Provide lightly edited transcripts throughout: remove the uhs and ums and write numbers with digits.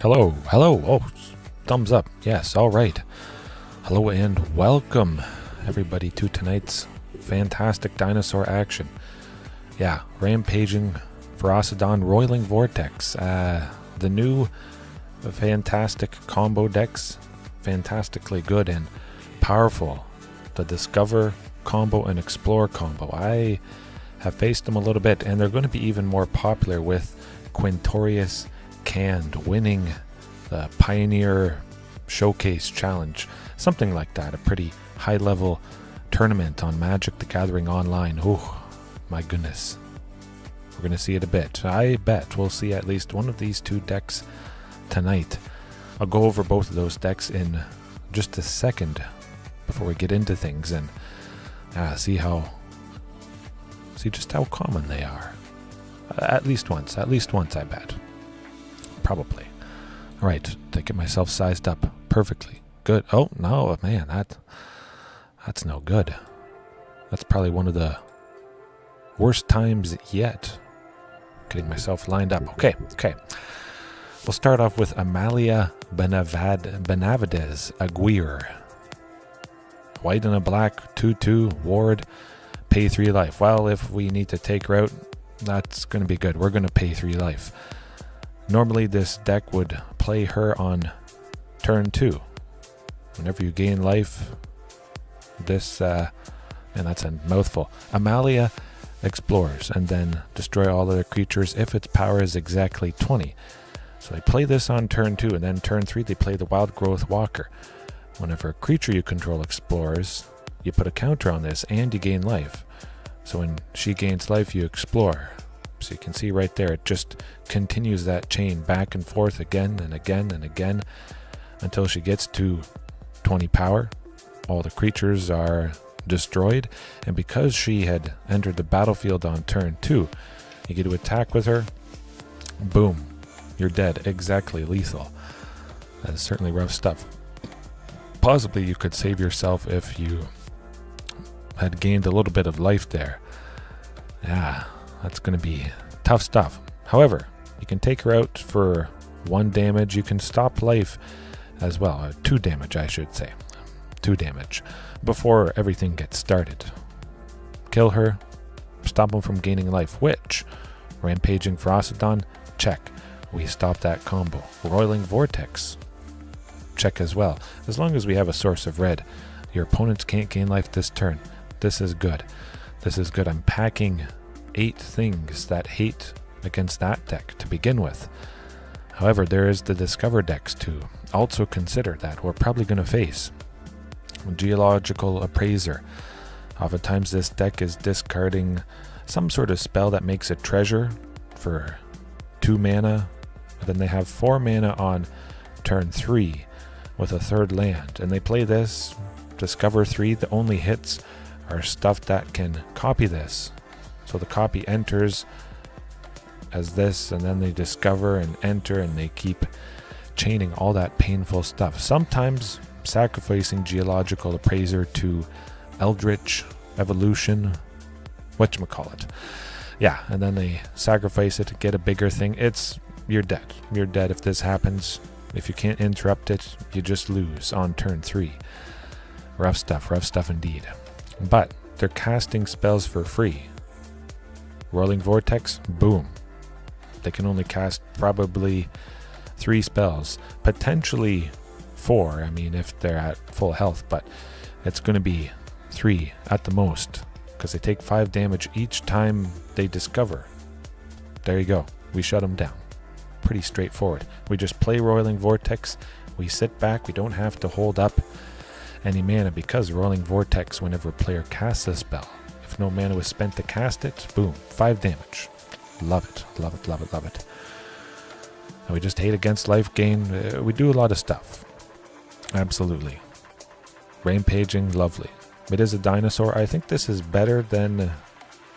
Hello. Oh, thumbs up. Yes, all right. Hello and welcome, everybody, to tonight's fantastic dinosaur action. Yeah, Rampaging, Ferocidon, Roiling Vortex. The new fantastic combo decks. Fantastically good and powerful. The Discover combo and Explore combo. I have faced them a little bit, and they're going to be even more popular with Quintorius Canned winning the Pioneer Showcase Challenge, something like that, a pretty high level tournament on Magic the Gathering Online. Oh my goodness, we're gonna see it a bit. I bet we'll see at least one of these two decks tonight. I'll go over both of those decks in just a second before we get into things and see just how common they are. At least once I bet. Probably. All right, to get myself sized up perfectly. Good. Oh no, man, that's no good. That's probably one of the worst times yet. Getting myself lined up. Okay. We'll start off with Amalia Benavides Aguirre. White and a black, 2/2, ward, pay 3 life. Well, if we need to take her out, that's going to be good. We're going to pay 3 life. Normally this deck would play her on turn 2. Whenever you gain life, this, and that's a mouthful. Amalia explores and then destroy all other creatures if its power is exactly 20. So they play this on turn 2, and then turn 3 they play the Wildgrowth Walker. Whenever a creature you control explores, you put a counter on this and you gain life. So when she gains life, you explore. So you can see right there, it just continues that chain back and forth again and again and again until she gets to 20 power. All the creatures are destroyed, and because she had entered the battlefield on turn 2, you get to attack with her. Boom, you're dead. Exactly lethal. That is certainly rough stuff. Possibly you could save yourself if you had gained a little bit of life there. Yeah, that's going to be tough stuff. However, you can take her out for 1 damage. You can stop life as well. 2 damage, I should say. 2 damage before everything gets started. Kill her, stop them from gaining life, which Rampaging Ferocidon, check. We stop that combo. Roiling Vortex, check as well. As long as we have a source of red, your opponents can't gain life this turn. This is good. This is good. I'm packing 8 things that hate against that deck to begin with. However, there is the Discover decks to also consider that we're probably going to face. Geological Appraiser. Oftentimes this deck is discarding some sort of spell that makes a treasure for 2 mana. Then they have 4 mana on turn 3 with a 3rd land. And they play this, Discover 3. The only hits are stuff that can copy this. So the copy enters as this, and then they discover and enter, and they keep chaining all that painful stuff. Sometimes sacrificing Geological Appraiser to Eldritch Evolution, whatchamacallit. Yeah, and then they sacrifice it to get a bigger thing. You're dead. You're dead if this happens. If you can't interrupt it, you just lose on turn 3. Rough stuff indeed. But they're casting spells for free. Roiling Vortex, boom. They can only cast probably 3 spells, potentially 4, I mean, if they're at full health, but it's going to be 3 at the most, because they take 5 damage each time they discover. There you go. We shut them down. Pretty straightforward. We just play Roiling Vortex, we sit back, we don't have to hold up any mana, because Roiling Vortex, whenever a player casts a spell, if no mana was spent to cast it, boom, 5 damage. Love it. And we just hate against life gain. We do a lot of stuff. Absolutely. Rampaging, lovely. It is a dinosaur. I think this is better than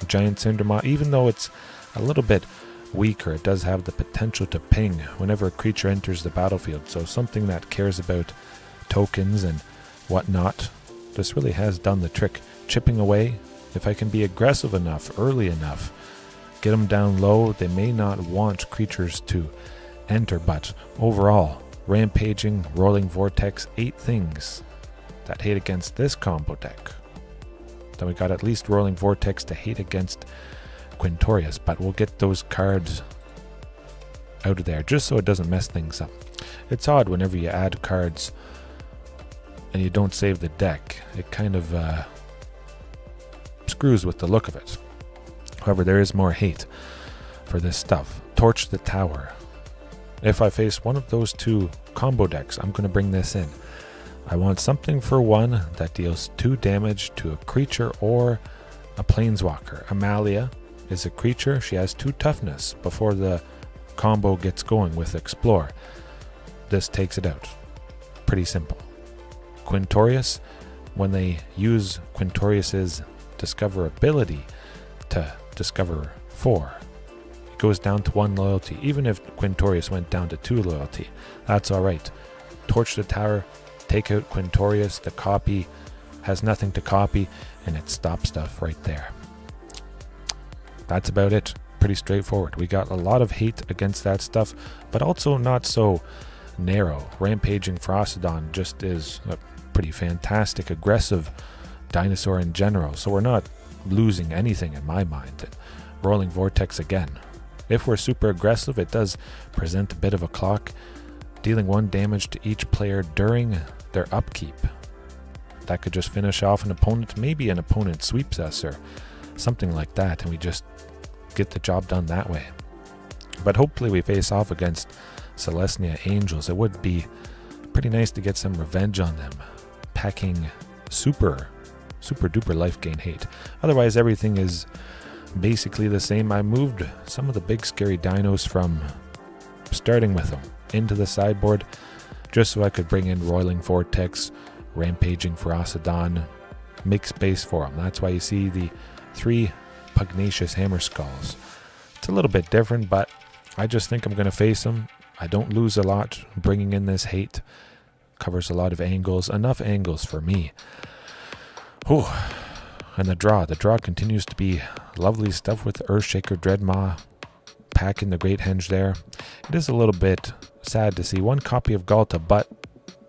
Giant Cindermaw, even though it's a little bit weaker. It does have the potential to ping whenever a creature enters the battlefield. So something that cares about tokens and whatnot. This really has done the trick. Chipping away. If I can be aggressive enough, early enough, get them down low, they may not want creatures to enter, but overall, Rampaging, Roiling Vortex, 8 things that hate against this combo deck. Then we got at least Roiling Vortex to hate against Quintorius, but we'll get those cards out of there just so it doesn't mess things up. It's odd whenever you add cards and you don't save the deck. It kind of screws with the look of it. However, there is more hate for this stuff. Torch the Tower. If I face one of those 2 combo decks, I'm going to bring this in. I want something for 1 that deals 2 damage to a creature or a planeswalker. Amalia is a creature. She has 2 toughness before the combo gets going with Explore. This takes it out. Pretty simple. Quintorius, when they use Quintorius's Discover ability to discover 4, it goes down to 1 loyalty. Even if Quintorius went down to 2 loyalty, that's alright. Torch the Tower, take out Quintorius, the copy has nothing to copy, and it stops stuff right there. That's about it. Pretty straightforward. We got a lot of hate against that stuff, but also not so narrow. Rampaging Ferocidon just is a pretty fantastic, aggressive dinosaur in general, so we're not losing anything in my mind. Roiling Vortex again. If we're super aggressive, it does present a bit of a clock, dealing 1 damage to each player during their upkeep. That could just finish off an opponent. Maybe an opponent sweeps us or something like that, and we just get the job done that way. But hopefully we face off against Celestia Angels. It would be pretty nice to get some revenge on them, packing super duper life gain hate. Otherwise, everything is basically the same. I moved some of the big scary dinos from starting with them into the sideboard just so I could bring in Roiling Vortex, Rampaging Ferocidon, make space for them. That's why you see the 3 Pugnacious Hammer Skulls. It's a little bit different, but I just think I'm going to face them. I don't lose a lot bringing in this hate. Covers a lot of angles, enough angles for me. Whew. And the draw continues to be lovely stuff with Earthshaker, Dreadmaw, packing the Great Henge there. It is a little bit sad to see 1 copy of Galta, but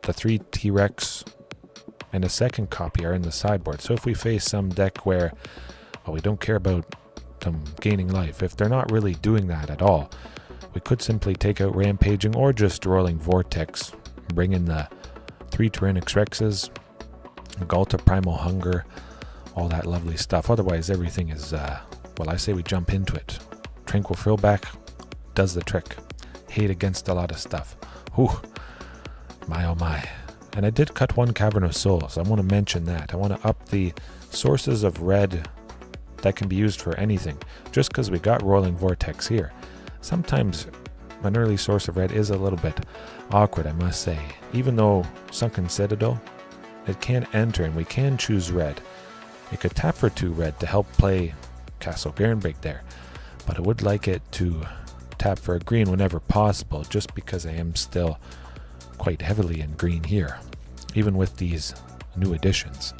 the 3 T-Rex and a 2nd copy are in the sideboard. So if we face some deck where, well, we don't care about them gaining life, if they're not really doing that at all, we could simply take out Rampaging or just Roiling Vortex, bring in the 3 Tyrannix Rexes, Galta Primal Hunger, all that lovely stuff. Otherwise, everything is, well, I say we jump into it. Tranquil Frillback does the trick. Hate against a lot of stuff. Whew. My oh my. And I did cut 1 Cavern of Souls. I want to mention that. I want to up the sources of red that can be used for anything. Just because we got Roiling Vortex here. Sometimes an early source of red is a little bit awkward, I must say. Even though Sunken Citadel, it can enter and we can choose red. You could tap for 2 red to help play Castle Garenbrig there, but I would like it to tap for a green whenever possible, just because I am still quite heavily in green here, even with these new additions.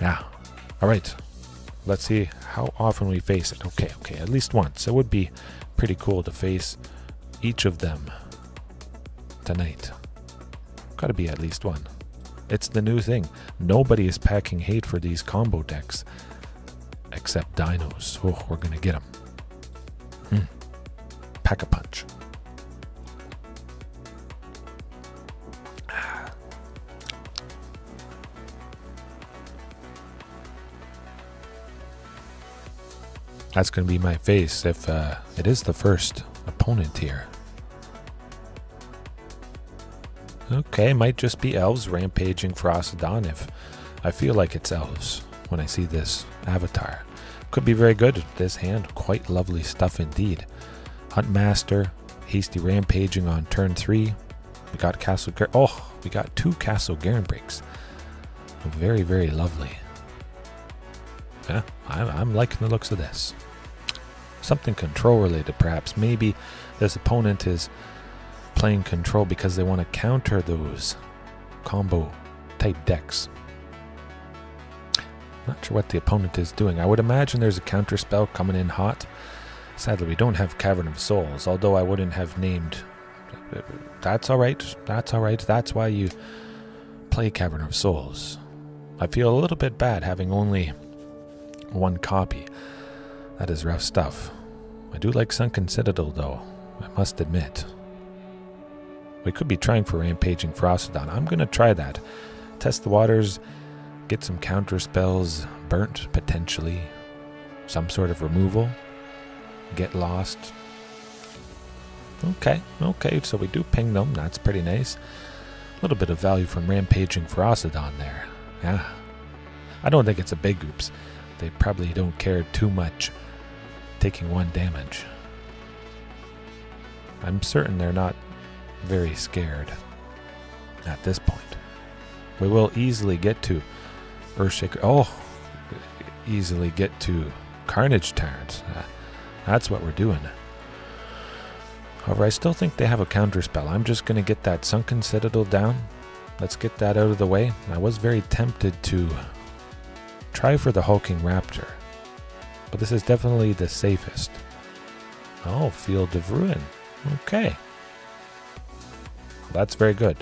Now, alright, let's see how often we face it. Okay, at least once. It would be pretty cool to face each of them tonight. Gotta be at least 1. It's the new thing. Nobody is packing hate for these combo decks except dinos. Oh, we're gonna get them. Pack a punch. That's going to be my face if it is the first opponent here. Okay, might just be elves rampaging Ferocidon if I feel like it's elves when I see this avatar. Could be very good. This hand, quite lovely stuff indeed. Huntmaster, hasty rampaging on turn 3. We got we got 2 Castle Garenbrigs. Very, very lovely. Yeah, I'm liking the looks of this. Something control related perhaps. Maybe this opponent is playing control because they want to counter those combo type decks. Not sure what the opponent is doing. I would imagine there's a counter spell coming in hot Sadly, we don't have Cavern of Souls, although I wouldn't have named... That's alright, that's alright, that's why you play Cavern of Souls. I feel a little bit bad having only one copy. That is rough stuff. I do like Sunken Citadel, though, I must admit. We could be trying for Rampaging Ferocidon. I'm going to try that. Test the waters, get some counter spells burnt, potentially. Some sort of removal. Get lost. Okay, so we do ping them. That's pretty nice. A little bit of value from Rampaging Ferocidon there. Yeah. I don't think it's a big oops. They probably don't care too much taking 1 damage. I'm certain they're not very scared at this point. We will easily get to Earthshaker. Oh, easily get to Carnage Tyrant. That's what we're doing. However, I still think they have a counterspell. I'm just going to get that Sunken Citadel down. Let's get that out of the way. I was very tempted to try for the Hulking Raptor, but this is definitely the safest. Oh, Field of Ruin. Okay. That's very good.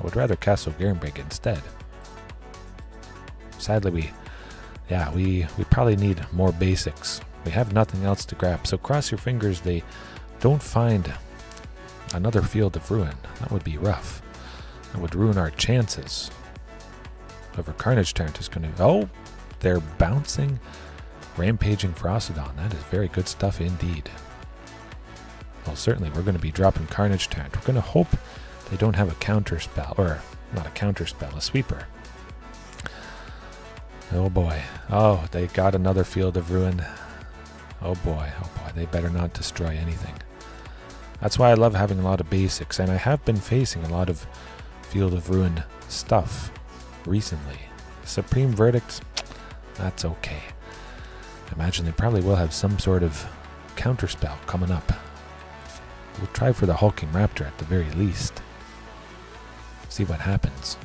I would rather Castle Garenbrig instead. Sadly, we probably need more basics. We have nothing else to grab, so cross your fingers they don't find another Field of Ruin. That would be rough. That would ruin our chances. However, Carnage Tyrant is going to... Oh, they're bouncing Rampaging Ferocidon. That is very good stuff indeed. Well, certainly we're going to be dropping Carnage Tyrant. We're going to hope they don't have a counter spell, or not a counter spell, a sweeper. Oh boy. Oh, they got another Field of Ruin. Oh boy, they better not destroy anything. That's why I love having a lot of basics, and I have been facing a lot of Field of Ruin stuff recently. Supreme Verdict, that's okay. I imagine they probably will have some sort of counterspell coming up. We'll try for the Hulking Raptor at the very least. See what happens.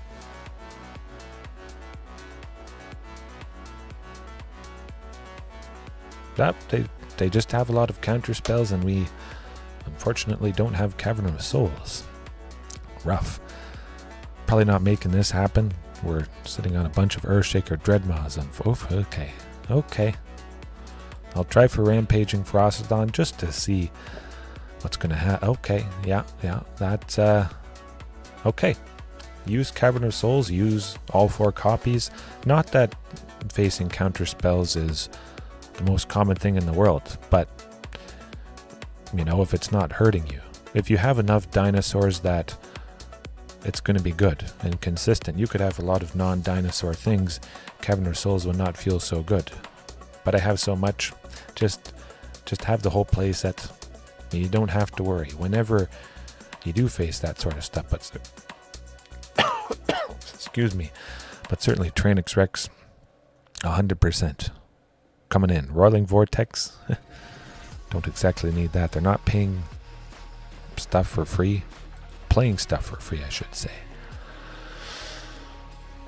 Yep, they just have a lot of counter spells, and we unfortunately don't have Cavern of Souls. Rough. Probably not making this happen. We're sitting on a bunch of Earthshaker Dreadmaws. Okay. I'll try for Rampaging Ferocidon just to see what's going to happen. Okay, yeah, that's okay. Use Cavern of Souls, use all 4 copies. Not that facing counter spells is the most common thing in the world, but you know, if it's not hurting you, if you have enough dinosaurs that it's going to be good and consistent. You could have a lot of non-dinosaur things. Cavern of Souls would not feel so good, but I have so much. Just have the whole play set. You don't have to worry whenever you do face that sort of stuff. But excuse me, but certainly Tranix Rex 100% coming in. Roiling Vortex, don't exactly need that. They're not paying stuff for free. Playing stuff for free, I should say.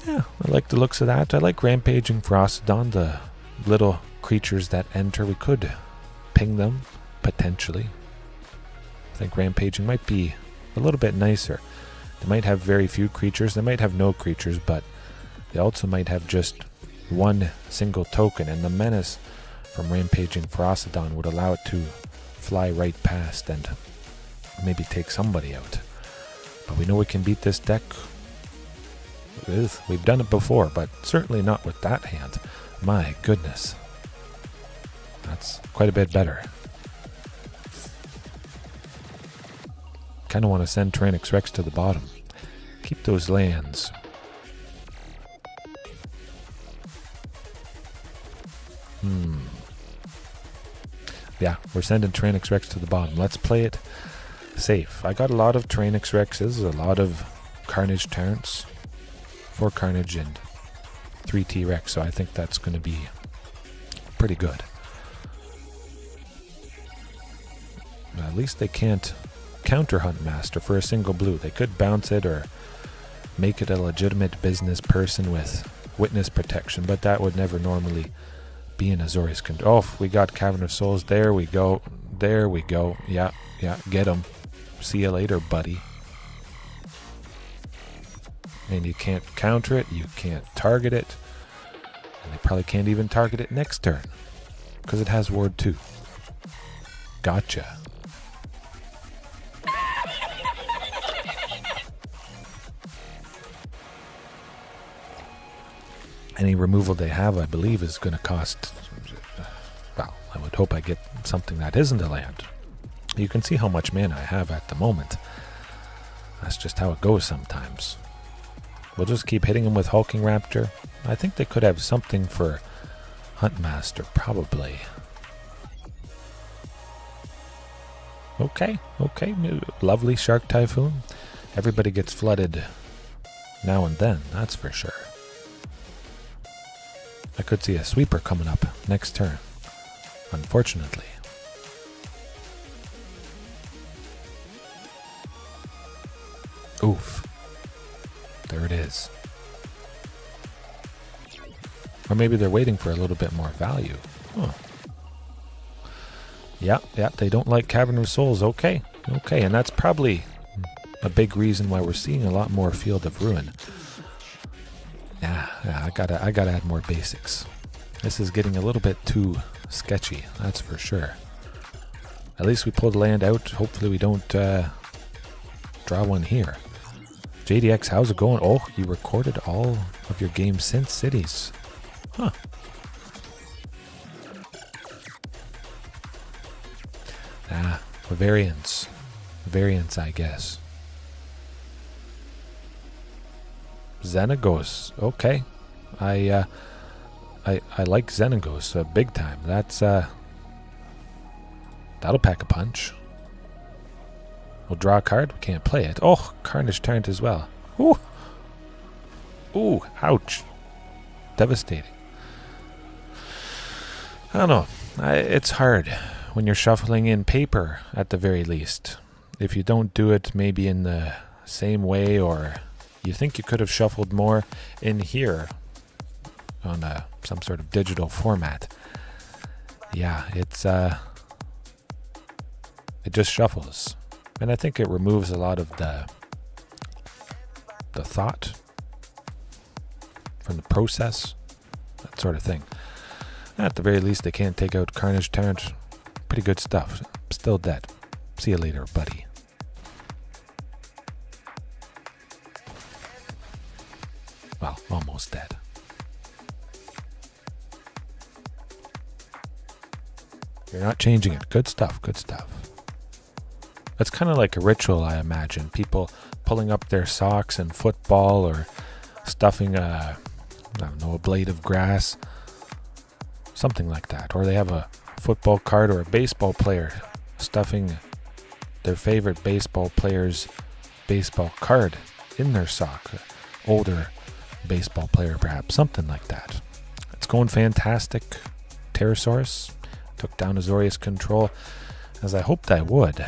Yeah, I like the looks of that. I like Rampaging Ferocidon, the little creatures that enter. We could ping them, potentially. I think Rampaging might be a little bit nicer. They might have very few creatures. They might have no creatures, but they also might have just one single token, and the menace from Rampaging Ferocidon would allow it to fly right past and maybe take somebody out. But we know we can beat this deck. We've done it before, but certainly not with that hand. My goodness. That's quite a bit better. Kind of want to send Tranix Rex to the bottom. Keep those lands. Yeah, we're sending Tranix Rex to the bottom. Let's play it safe. I got a lot of Tranix Rexes, a lot of Carnage Tyrants, 4 Carnage and 3 T-Rex, so I think that's going to be pretty good. But at least they can't counter Hunt Master for a single blue. They could bounce it or make it a legitimate business person with witness protection, but that would never normally be an Azorius Control. Oh, we got Cavern of Souls. There we go. There we go. Yeah, get him. See you later, buddy. And you can't counter it. You can't target it. And they probably can't even target it next turn. Because it has Ward 2. Gotcha. Any removal they have, I believe, is going to cost... Well, I would hope I get something that isn't a land. You can see how much mana I have at the moment. That's just how it goes sometimes. We'll just keep hitting them with Hulking Raptor. I think they could have something for Huntmaster, probably. Okay. Lovely Shark Typhoon. Everybody gets flooded now and then, that's for sure. I could see a sweeper coming up next turn, unfortunately. Oof. There it is. Or maybe they're waiting for a little bit more value. Huh. Yeah, they don't like Cavern of Souls. Okay, and that's probably a big reason why we're seeing a lot more Field of Ruin. Yeah, I gotta add more basics. This is getting a little bit too sketchy, that's for sure. At least we pulled land out. Hopefully we don't draw one here. JDX, how's it going? Oh, you recorded all of your games since Cities. Huh. Variants. Variants, I guess. Xenagos. Okay. I like Xenagos big time. That's that'll pack a punch. We'll draw a card. We can't play it. Oh, Carnage Tyrant as well. Ooh. Ooh, ouch. Devastating. I don't know. It's hard when you're shuffling in paper at the very least. If you don't do it maybe in the same way, or you think you could have shuffled more in here on some sort of digital format. Yeah, it just shuffles. And I think it removes a lot of the thought from the process, that sort of thing. At the very least, they can't take out Carnage Tyrant. Pretty good stuff. Still dead. See you later, buddy. Well, almost dead. You're not changing it. Good stuff, good stuff. It's kind of like a ritual, I imagine. People pulling up their socks in football, or stuffing a blade of grass. Something like that. Or they have a football card, or a baseball player stuffing their favorite baseball player's baseball card in their sock. Older baseball player, perhaps. Something like that. It's going fantastic. Pterosaurus took down Azorius Control, as I hoped I would.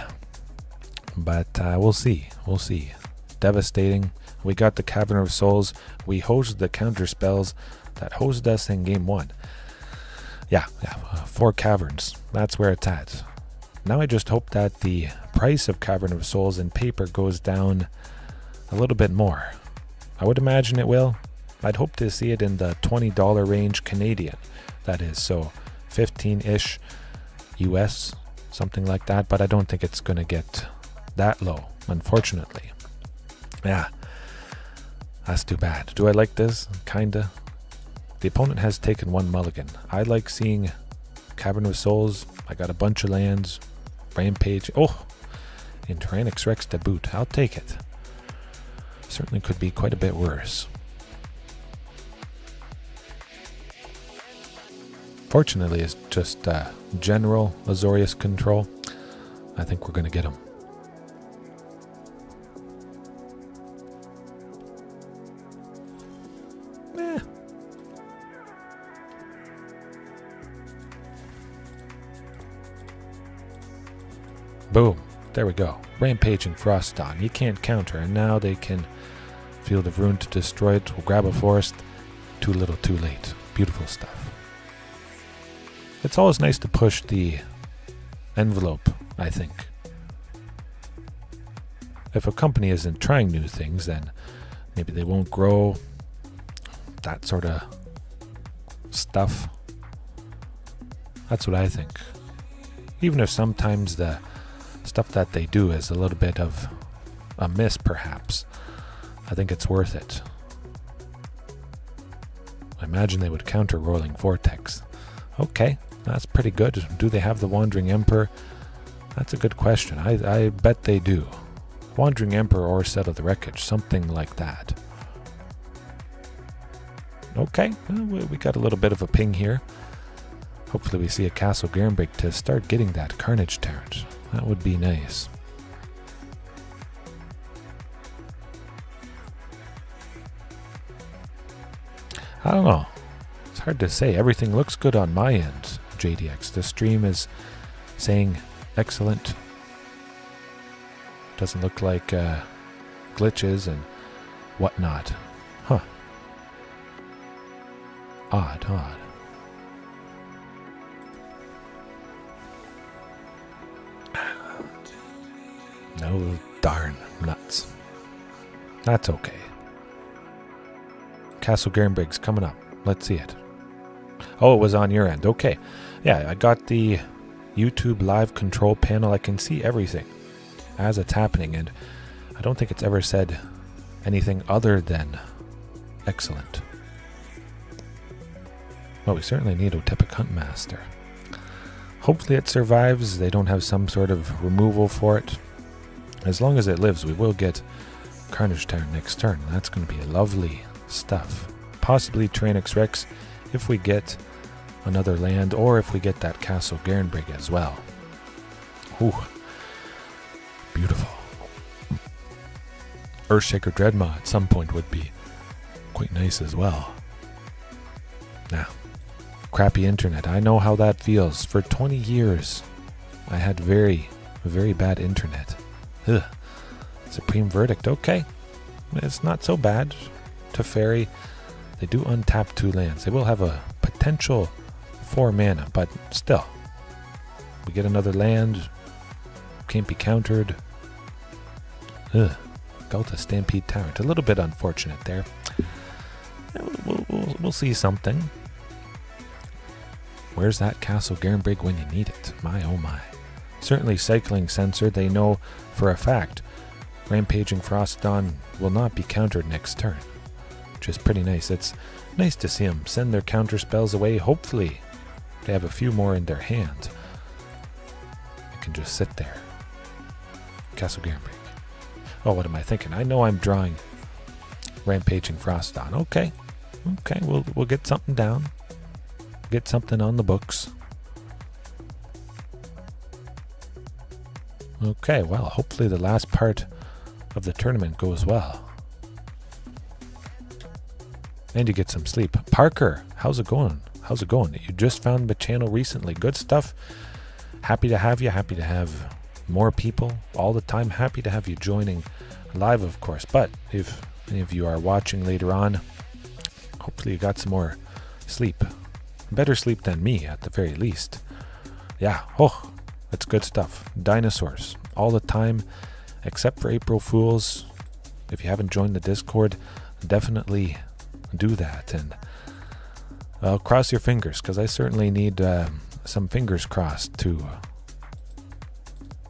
But we'll see. We'll see. Devastating. We got the Cavern of Souls. We hosed the counter spells that hosed us in game 1. Yeah, 4 caverns. That's where it's at. Now I just hope that the price of Cavern of Souls in paper goes down a little bit more. I would imagine it will. I'd hope to see it in the $20 range Canadian. That is, so 15-ish US, something like that. But I don't think it's going to get that low, unfortunately. Yeah, that's too bad. Do I like this? Kinda. The opponent has taken 1 mulligan. I like seeing Cavern of Souls. I got a bunch of lands. Rampage. Oh! And Tyrannix Rex to boot. I'll take it. Certainly could be quite a bit worse. Fortunately, it's just general Azorius Control. I think we're going to get him. Boom. There we go. Rampaging Ferocidon. You can't counter, and now they can Field of Ruin to destroy it. We'll grab a forest. Too little, too late. Beautiful stuff. It's always nice to push the envelope, I think. If a company isn't trying new things, then maybe they won't grow, that sort of stuff. That's what I think. Even if sometimes the stuff that they do is a little bit of a miss, perhaps, I think it's worth it. I imagine they would counter Roiling Vortex. Okay, that's pretty good. Do they have the Wandering Emperor? That's a good question. I bet they do. Wandering Emperor or Set of the Wreckage, something like that. Okay, well, we got a little bit of a ping here. Hopefully we see a Castle Gernbrig to start getting that Carnage Tyrant. That would be nice. I don't know. It's hard to say. Everything looks good on my end, JDX. The stream is saying excellent. Doesn't look like glitches and whatnot. Huh. Odd. No darn nuts. That's okay. Castle Gernbrig's coming up. Let's see it. Oh, it was on your end. Okay. Yeah, I got the YouTube live control panel. I can see everything as it's happening, and I don't think it's ever said anything other than excellent. Well, we certainly need Otepic Huntmaster. Hopefully it survives. They don't have some sort of removal for it. As long as it lives, we will get Carnage Tyrant next turn. That's going to be lovely stuff. Possibly Tyrannox Rex if we get another land, or if we get that Castle Gernbrig as well. Ooh. Beautiful. Earthshaker Dreadmaw at some point would be quite nice as well. Now, crappy internet. I know how that feels. For 20 years, I had very, very bad internet. Ugh. Supreme Verdict. Okay. It's not so bad. Teferi, they do untap 2 lands. They will have a potential 4 mana, but still. We get another land. Can't be countered. Ugh. Gulta Stampede Tyrant. A little bit unfortunate there. We'll see something. Where's that Castle Gernbrig when you need it? My oh my. Certainly Cycling Sensor. They know for a fact Rampaging Ferocidon will not be countered next turn. Which is pretty nice. It's nice to see them send their counter spells away. Hopefully they have a few more in their hand. They can just sit there. Castle Gernbrig. Oh, what am I thinking? I know I'm drawing Rampaging Ferocidon. Okay. Okay, we'll get something down. Get something on the books. Okay, well, hopefully the last part of the tournament goes well. And you get some sleep. Parker, how's it going? How's it going? You just found the channel recently. Good stuff. Happy to have you. Happy to have more people all the time. Happy to have you joining live, of course. But if any of you are watching later on, hopefully you got some more sleep. Better sleep than me, at the very least. Yeah, oh, that's good stuff. Dinosaurs, all the time, except for April Fools. If you haven't joined the Discord, definitely do that. And, well, cross your fingers, because I certainly need some fingers crossed to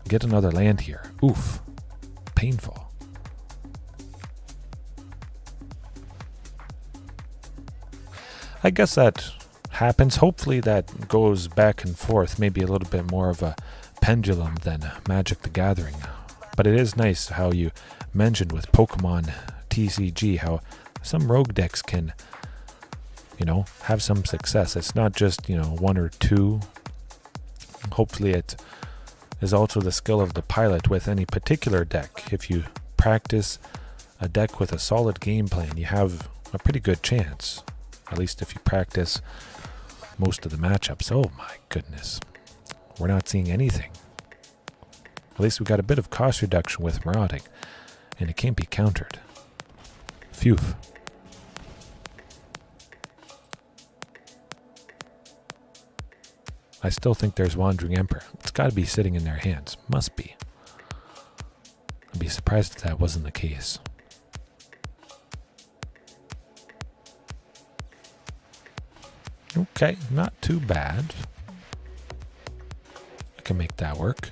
get another land here. Oof, painful. I guess that happens. Hopefully that goes back and forth, maybe a little bit more of a pendulum than Magic the Gathering. But it is nice how you mentioned with Pokemon TCG how some rogue decks can, have some success. It's not just, 1 or 2. Hopefully it is also the skill of the pilot with any particular deck. If you practice a deck with a solid game plan, you have a pretty good chance. At least if you practice most of the matchups. Oh my goodness. We're not seeing anything. At least we got a bit of cost reduction with Marauding. And it can't be countered. Phew. I still think there's Wandering Emperor. It's got to be sitting in their hands. Must be. I'd be surprised if that wasn't the case. Okay, not too bad. I can make that work.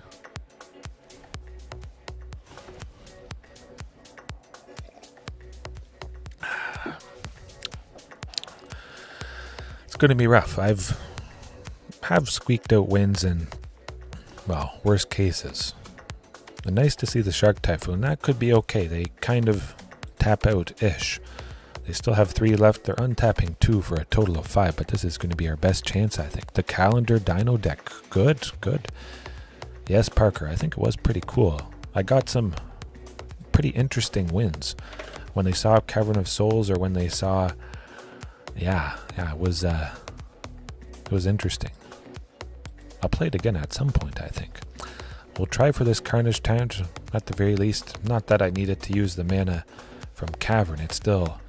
It's going to be rough. Have squeaked out wins in, well, worst cases. And nice to see the Shark Typhoon. That could be okay. They kind of tap out-ish. They still have 3 left. They're untapping 2 for a total of 5, but this is going to be our best chance, I think. The Calendar Dino deck. Good, good. Yes, Parker, I think it was pretty cool. I got some pretty interesting wins when they saw Cavern of Souls, or when they saw... Yeah, it was interesting. I'll play it again at some point, I think. We'll try for this Carnage Taunt at the very least. Not that I needed to use the mana from Cavern. It still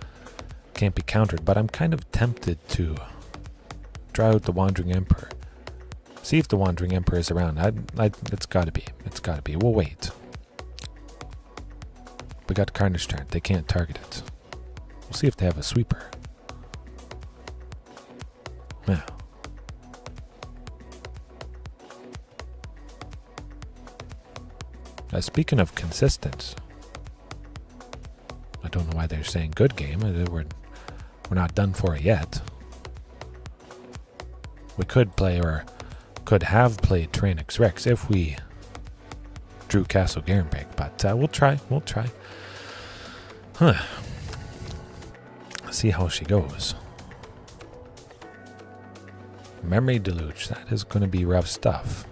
can't be countered, but I'm kind of tempted to draw out the Wandering Emperor. See if the Wandering Emperor is around. It's got to be. It's got to be. We'll wait. We got Carnage Taunt. They can't target it. We'll see if they have a sweeper. Yeah. Speaking of consistent, I don't know why they're saying good game. We're not done for it yet. We could play, or could have played Tyrannix Rex if we drew Castle Garenbeg, but we'll try. We'll try. See how she goes. Memory Deluge. That is going to be rough stuff.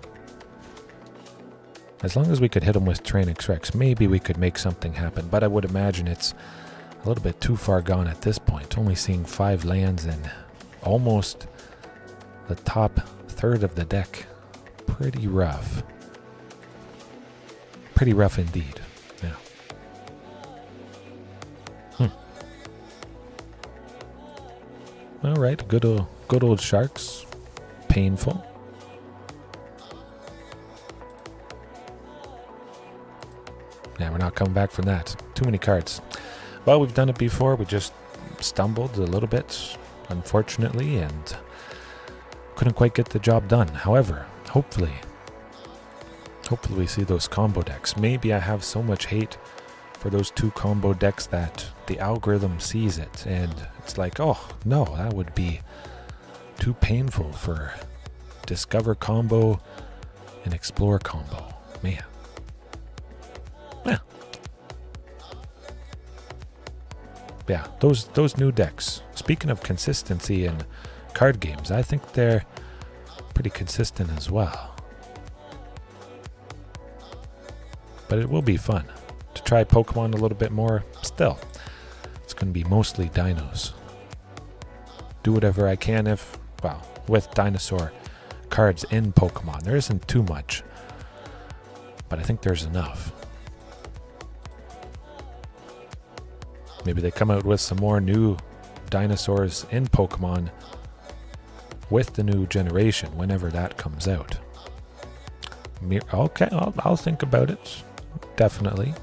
As long as we could hit him with Tyrannix Rex, maybe we could make something happen. But I would imagine it's a little bit too far gone at this point. Only seeing 5 lands in almost the top third of the deck. Pretty rough. Pretty rough indeed. Yeah. All right, good old Sharks. Painful. Yeah, we're not coming back from that. Too many cards. Well, we've done it before. We just stumbled a little bit, unfortunately, and couldn't quite get the job done. However, hopefully we see those combo decks. Maybe I have so much hate for those 2 combo decks that the algorithm sees it, and it's like, oh, no, that would be too painful for Discover combo and Explore combo. Man. Yeah, those new decks. Speaking of consistency in card games, I think they're pretty consistent as well. But it will be fun to try Pokemon a little bit more. Still, it's going to be mostly dinos. Do whatever I can with dinosaur cards in Pokemon. There isn't too much, but I think there's enough. Maybe they come out with some more new dinosaurs in Pokemon with the new generation, whenever that comes out. Okay, I'll think about it. Definitely.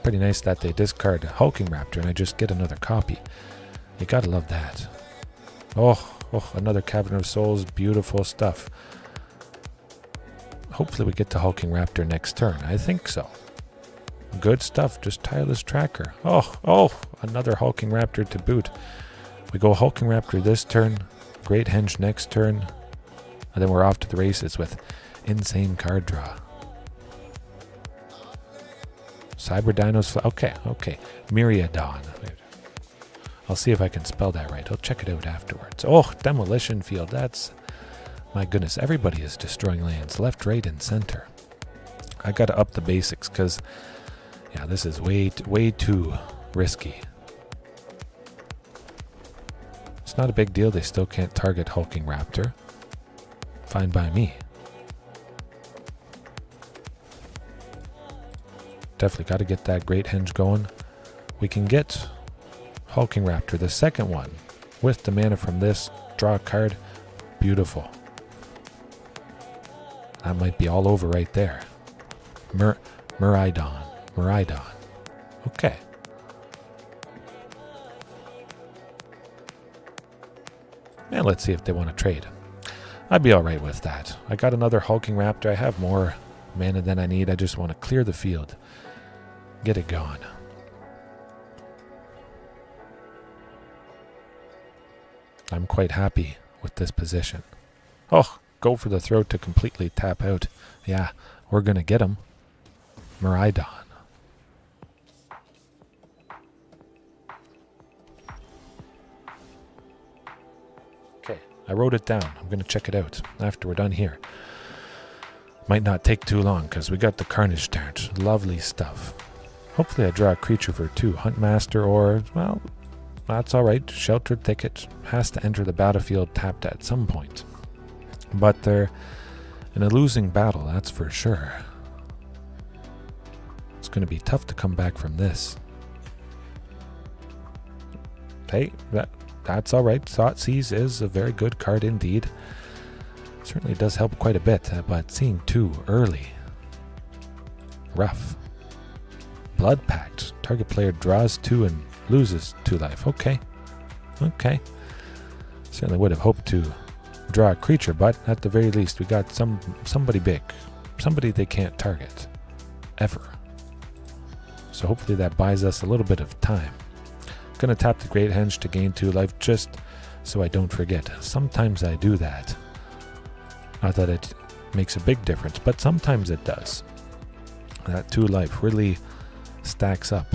Pretty nice that they discard Hulking Raptor and I just get another copy. You gotta love that. Oh, another Cavern of Souls. Beautiful stuff. Hopefully we get to Hulking Raptor next turn. I think so. Good stuff. Just Tireless Tracker. Oh, another Hulking Raptor to boot. We go Hulking Raptor this turn, Great Henge next turn, and then we're off to the races with insane card draw. Cyber Dinos. Okay. Myriadon. I'll see if I can spell that right. I'll check it out afterwards. Oh, Demolition Field. That's... My goodness, everybody is destroying lands left, right, and center. I gotta up the basics because... Yeah, this is way too risky. It's not a big deal. They still can't target Hulking Raptor. Fine by me. Definitely got to get that Great Henge going. We can get Hulking Raptor, the second one, with the mana from this. Draw a card. beautiful. That might be all over right there. Muridon. Okay. And let's see if they want to trade. I'd be alright with that. I got another hulking raptor. I have more mana than I need. I just want to clear the field. Get it gone. I'm quite happy with this position. Oh, go for the throat to completely tap out. Yeah, we're going to get him. Muridon. Okay, I wrote it down. I'm going to check it out after we're done here. Might not take too long because we got the Carnage Dart. Lovely stuff. Hopefully I draw a creature for 2. Huntmaster or, well, that's alright. Sheltered Thicket has to enter the battlefield tapped at some point. But they're in a losing battle, that's for sure. It's going to be tough to come back from this. Hey, that's alright. Thoughtseize is a very good card indeed. Certainly does help quite a bit, but seeing 2 early. Rough. Blood Pact. Target player draws 2 and loses 2 life. Okay. Certainly would have hoped to draw a creature, but at the very least we got somebody big. Somebody they can't target. Ever. So hopefully that buys us a little bit of time. Gonna tap the Great Henge to gain 2 life just so I don't forget. Sometimes I do that. Not that it makes a big difference, but sometimes it does. That 2 life really stacks up.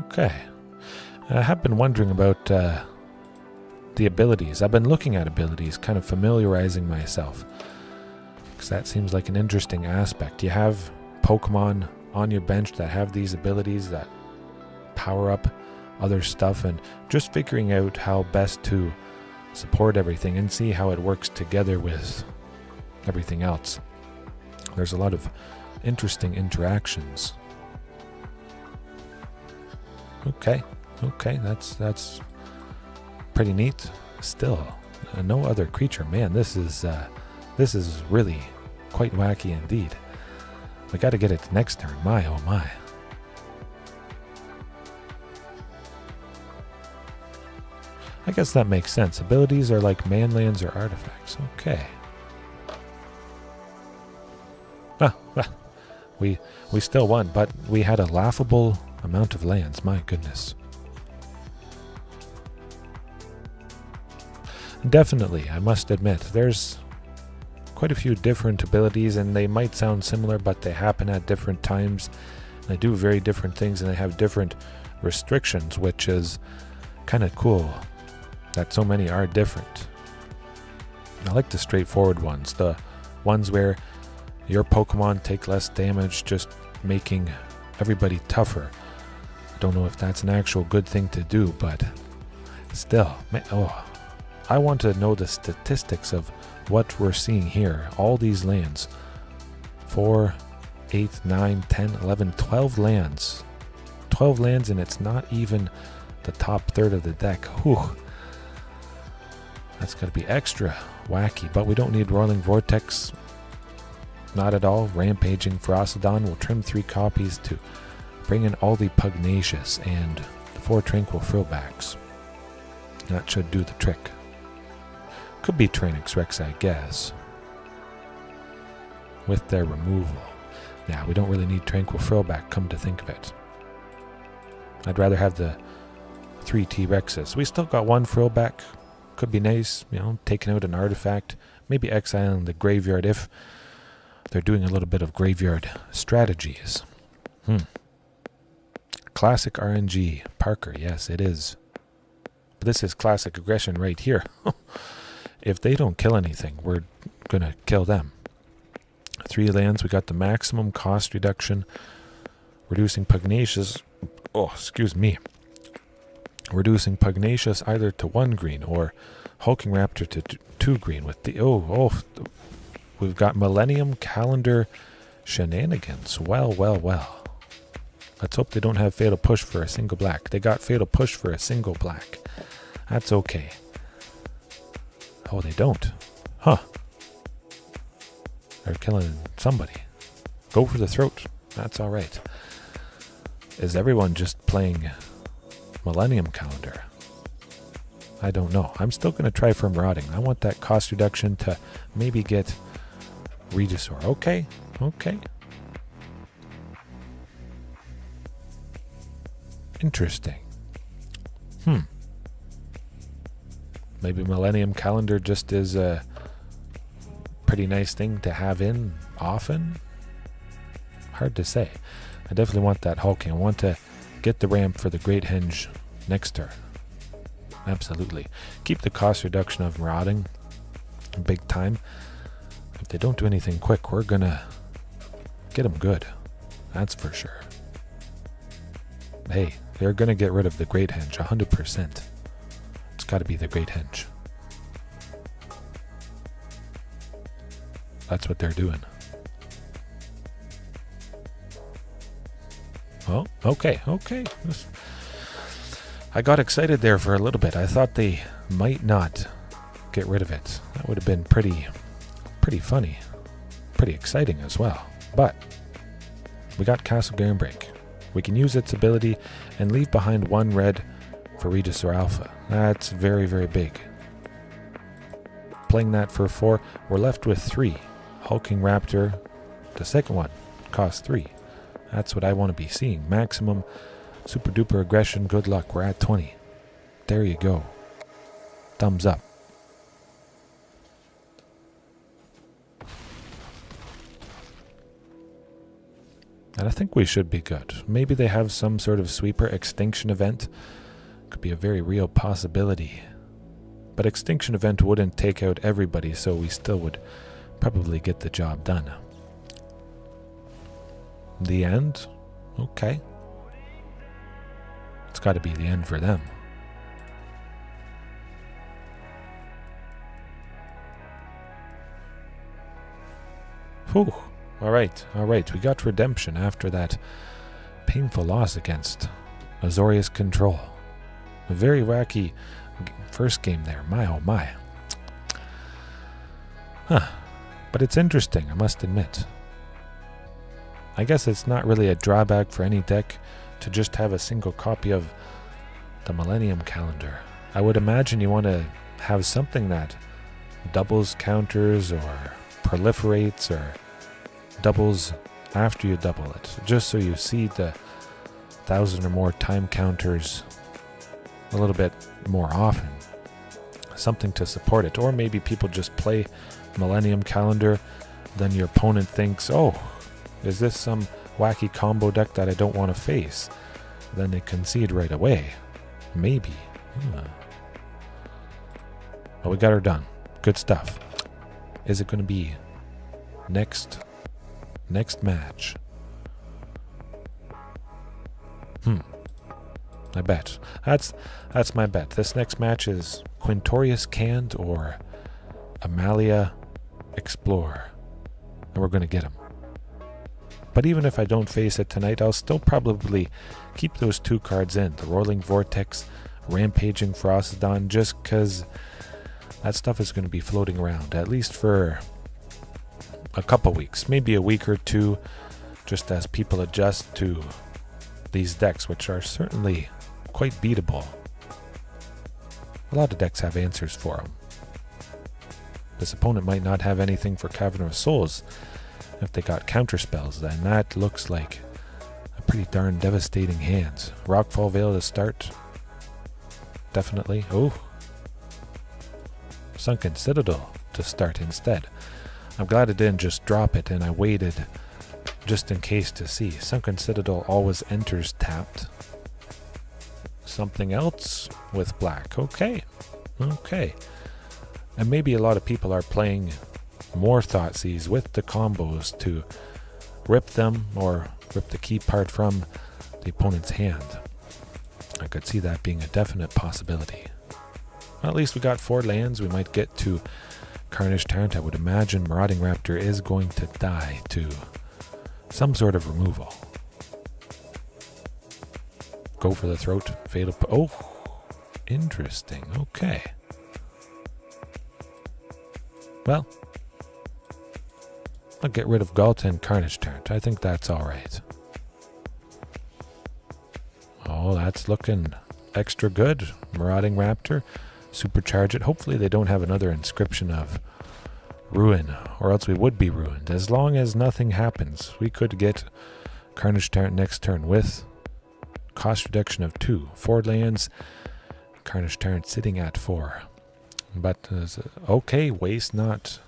Okay. I have been wondering about the abilities. I've been looking at abilities, kind of familiarizing myself. Because that seems like an interesting aspect. You have Pokemon on your bench that have these abilities that power up other stuff, and just figuring out how best to support everything and see how it works together with everything else. There's a lot of interesting interactions. Okay, that's pretty neat. Still, no other creature. Man, this is really quite wacky indeed. We got to get it next turn. My, oh my. I guess that makes sense. Abilities are like manlands or artifacts. Okay. We still won, but we had a laughable amount of lands. My goodness. Definitely, I must admit, there's quite a few different abilities, and they might sound similar, but they happen at different times. They do very different things, and they have different restrictions, which is kind of cool that so many are different. I like the straightforward ones, the ones where your Pokemon take less damage, just making everybody tougher. I don't know if that's an actual good thing to do, but still, I want to know the statistics of what we're seeing here. All these lands. 4, 8, 9, 10, 11, 12 lands. 12 lands, and it's not even the top third of the deck. Whew. That's got to be extra wacky, but we don't need Roiling Vortex. Not at all. Rampaging Ferocidon will trim 3 copies to bring in all the Pugnacious and the 4 Tranquil Throwbacks. That should do the trick. Could be Tranix Rex, I guess, with their removal. Now, we don't really need Tranquil Throwback, come to think of it. I'd rather have the 3 T-Rexes. We still got 1 Throwback. Could be nice, taking out an artifact. Maybe exiling the graveyard if they're doing a little bit of graveyard strategies. Classic RNG. Parker, yes, it is. But this is classic aggression right here. If they don't kill anything, we're going to kill them. 3 lands, we got the maximum cost reduction. Reducing Pugnacious. Oh, excuse me. Reducing Pugnacious either to 1 green or Hulking Raptor to 2 green with the... we've got Millennium Calendar shenanigans. Well. Let's hope they don't have Fatal Push for a single black. They got Fatal Push for a single black. That's okay. Oh, they don't. Huh. They're killing somebody. Go for the throat. That's alright. Is everyone just playing Millennium Calendar? I don't know. I'm still going to try for Marauding. I want that cost reduction to maybe get Regisaur. Okay. Interesting. Maybe Millennium Calendar just is a pretty nice thing to have in often. Hard to say. I definitely want that hulking. I want to get the ramp for the Great Henge next turn. Absolutely. Keep the cost reduction of Marauding big time. If they don't do anything quick, we're gonna get them good. That's for sure. Hey, they're gonna get rid of the Great Henge 100%. It's got to be the Great Henge. That's what they're doing. Oh, okay. I got excited there for a little bit. I thought they might not get rid of it. That would have been pretty funny. Pretty exciting as well. But we got Castle Garenbreak. We can use its ability and leave behind 1 red for Regisaur Alpha. That's very big. Playing that for 4, we're left with 3. Hulking Raptor, the second one, costs 3. That's what I want to be seeing. Maximum super duper aggression, good luck. We're at 20. There you go. Thumbs up. And I think we should be good. Maybe they have some sort of sweeper extinction event. Could be a very real possibility. But extinction event wouldn't take out everybody, so we still would probably get the job done. The end? Okay. It's got to be the end for them. Whew. Alright. We got redemption after that painful loss against Azorius Control. A very wacky first game there. My oh my. But it's interesting, I must admit. I guess it's not really a drawback for any deck to just have a single copy of the Millennium Calendar. I would imagine you want to have something that doubles counters or proliferates or doubles after you double it, just so you see the 1,000 or more time counters a little bit more often. Something to support it. Or maybe people just play Millennium Calendar, then your opponent thinks, oh, is this some wacky combo deck that I don't want to face? Then they concede right away. Maybe. Well, we got her done. Good stuff. Is it going to be next match? I bet. That's my bet. This next match is Quintorius Canned or Amalia Explore. And we're going to get him. But even if I don't face it tonight, I'll still probably keep those 2 cards in. The Roiling Vortex, Rampaging Ferocidon, just because that stuff is going to be floating around, at least for a couple weeks, maybe a week or 2, just as people adjust to these decks, which are certainly quite beatable. A lot of decks have answers for them. This opponent might not have anything for Cavern of Souls. If they got counter spells, then that looks like a pretty darn devastating hand. Rockfall Veil to start. Definitely. Oh. Sunken Citadel to start instead. I'm glad it didn't just drop it and I waited just in case to see. Sunken Citadel always enters tapped. Something else with black. Okay. And maybe a lot of people are playing more Thoughtseize with the combos to rip them or rip the key part from the opponent's hand. I could see that being a definite possibility. Well, at least we got 4 lands. We might get to Carnage Tyrant, I would imagine Marauding Raptor is going to die to some sort of removal. Go for the throat. Fatal. Oh, interesting. Okay. Well, I'll get rid of Galta and Carnage Tyrant. I think that's alright. Oh, that's looking extra good. Marauding Raptor. Supercharge it. Hopefully they don't have another inscription of ruin, or else we would be ruined. As long as nothing happens, we could get Carnage Tyrant next turn with cost reduction of 2. 4 lands. Carnage Tyrant sitting at 4. But, okay, waste not.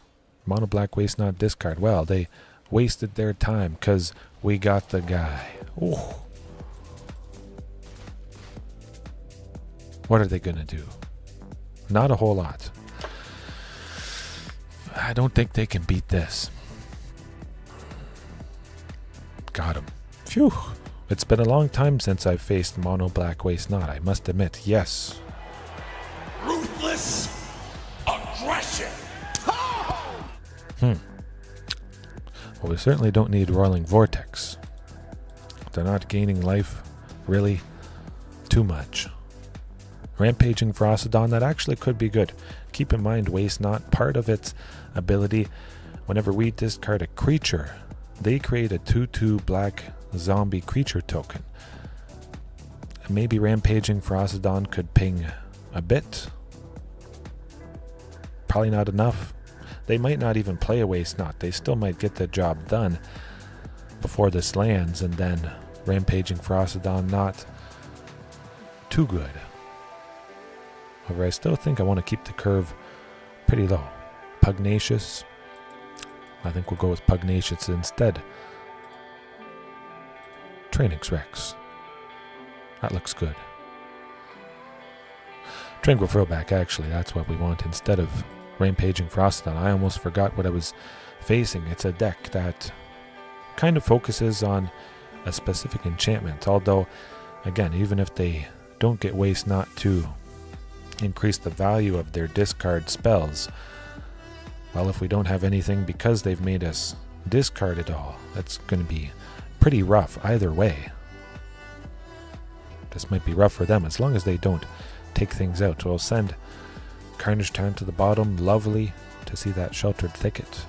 Mono black, waste not, discard. Well, they wasted their time because we got the guy. Oh. What are they going to do? Not a whole lot. I don't think they can beat this. Got him. Phew. It's been a long time since I've faced mono black waste not, I must admit. Yes. Ruthless aggression. Well, we certainly don't need Roiling Vortex. They're not gaining life, really, too much. Rampaging Ferocidon, that actually could be good. Keep in mind, waste not, part of its ability, whenever we discard a creature, they create a 2/2 black zombie creature token. Maybe Rampaging Ferocidon could ping a bit. Probably not enough. They might not even play a waste not. They still might get the job done before this lands, and then Rampaging Ferocidon not too good. However, I still think I want to keep the curve pretty low. Pugnacious. I think we'll go with Pugnacious instead. Trainix Rex. That looks good. Tranquil Throwback, actually, that's what we want instead of Rampaging Ferocidon. I almost forgot what I was facing. It's a deck that kind of focuses on a specific enchantment. Although, again, even if they don't get waste not to increase the value of their discard spells, well, if we don't have anything because they've made us discard it all, that's going to be pretty rough either way. This might be rough for them as long as they don't take things out. So we'll send Carnage Tyrant to the bottom. Lovely to see that Sheltered Thicket.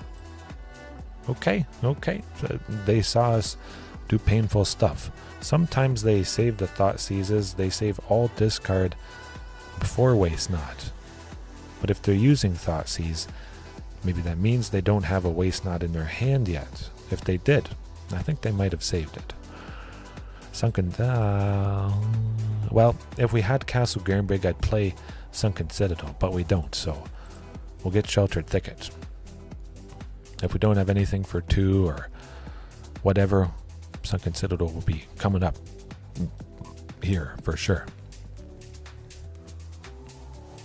Okay. So they saw us do painful stuff. Sometimes they save the Thought Seizes. They save all discard before waste not. But if they're using Thought Seize, maybe that means they don't have a waste not in their hand yet. If they did, I think they might have saved it. Sunken down. Well, if we had Castle Garenbrig, I'd play Sunken Citadel, but we don't, so we'll get Sheltered Thicket. If we don't have anything for 2 or whatever, Sunken Citadel will be coming up here for sure.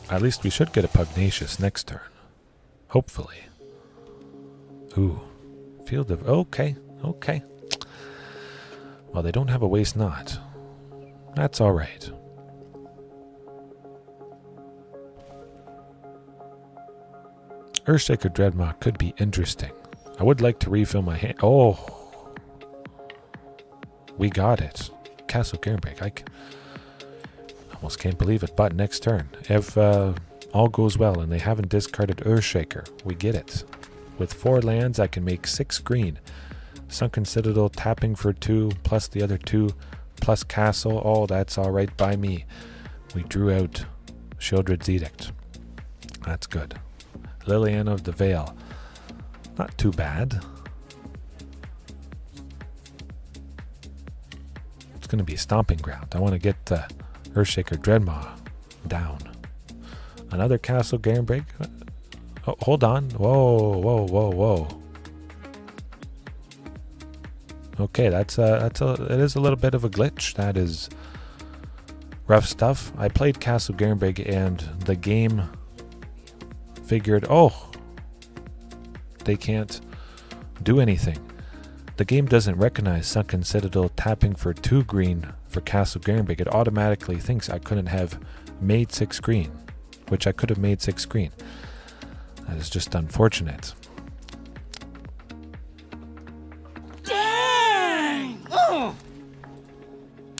At least we should get a Pugnacious next turn. Hopefully. Ooh. Field of... Okay. Well, they don't have a waste not. That's alright. Earthshaker Dreadmaw could be interesting. I would like to refill my hand. Oh! We got it. Castle Garenbrig. I almost can't believe it, but next turn. If all goes well and they haven't discarded Earthshaker, we get it. With 4 lands, I can make 6 green. Sunken Citadel, tapping for 2, plus the other 2, plus Castle. Oh, that's alright by me. We drew out Sheoldred's Edict. That's good. Liliana of the Vale. Not too bad. It's going to be a stomping ground. I want to get Earthshaker Dreadmaw down. Another Castle Garenbrig. Oh, hold on. Whoa. Okay, it is a little bit of a glitch. That is rough stuff. I played Castle Garenbrig and the game figured, oh, they can't do anything. The game doesn't recognize Sunken Citadel tapping for 2 green for Castle Garenbrig. It automatically thinks I couldn't have made 6 green, which I could have made 6 green. That is just unfortunate. Dang! Ugh.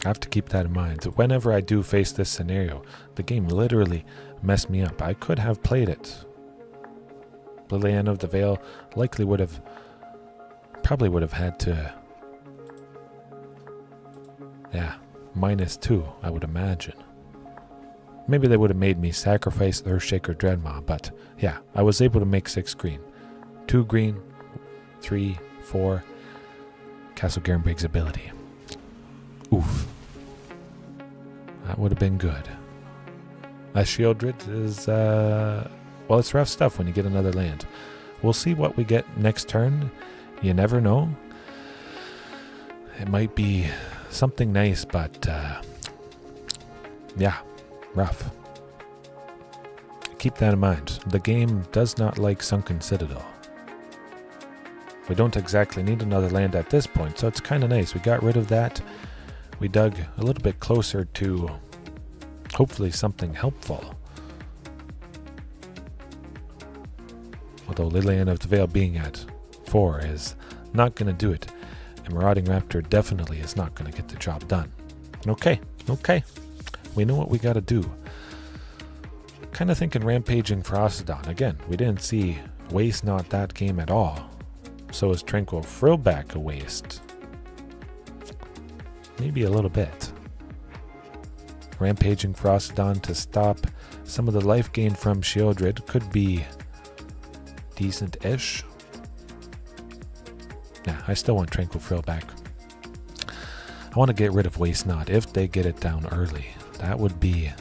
I have to keep that in mind. Whenever I do face this scenario, the game literally messed me up. I could have played it. Liliana of the Veil likely probably would have had to, -2, I would imagine. Maybe they would have made me sacrifice Earthshaker Dreadmaw, but yeah, I was able to make 6 green. 2 green, 3, 4, Castle Garenbrig's ability. Oof. That would have been good. Shieldred is, well, it's rough stuff when you get another land. We'll see what we get next turn. You never know. It might be something nice, but, yeah, rough. Keep that in mind. The game does not like Sunken Citadel. We don't exactly need another land at this point, so it's kind of nice. We got rid of that. We dug a little bit closer to hopefully something helpful. Although Liliana of the Veil being at 4 is not going to do it. And Marauding Raptor definitely is not going to get the job done. Okay. We know what we got to do. Kind of thinking Rampaging Ferocidon. Again, we didn't see Waste Not that game at all. So is Tranquil Frillback a waste? Maybe a little bit. Rampaging Ferocidon to stop some of the life gain from Shieldred could be decent-ish. Nah, I still want Tranquil Frillback. I want to get rid of Waste Not if they get it down early. That would be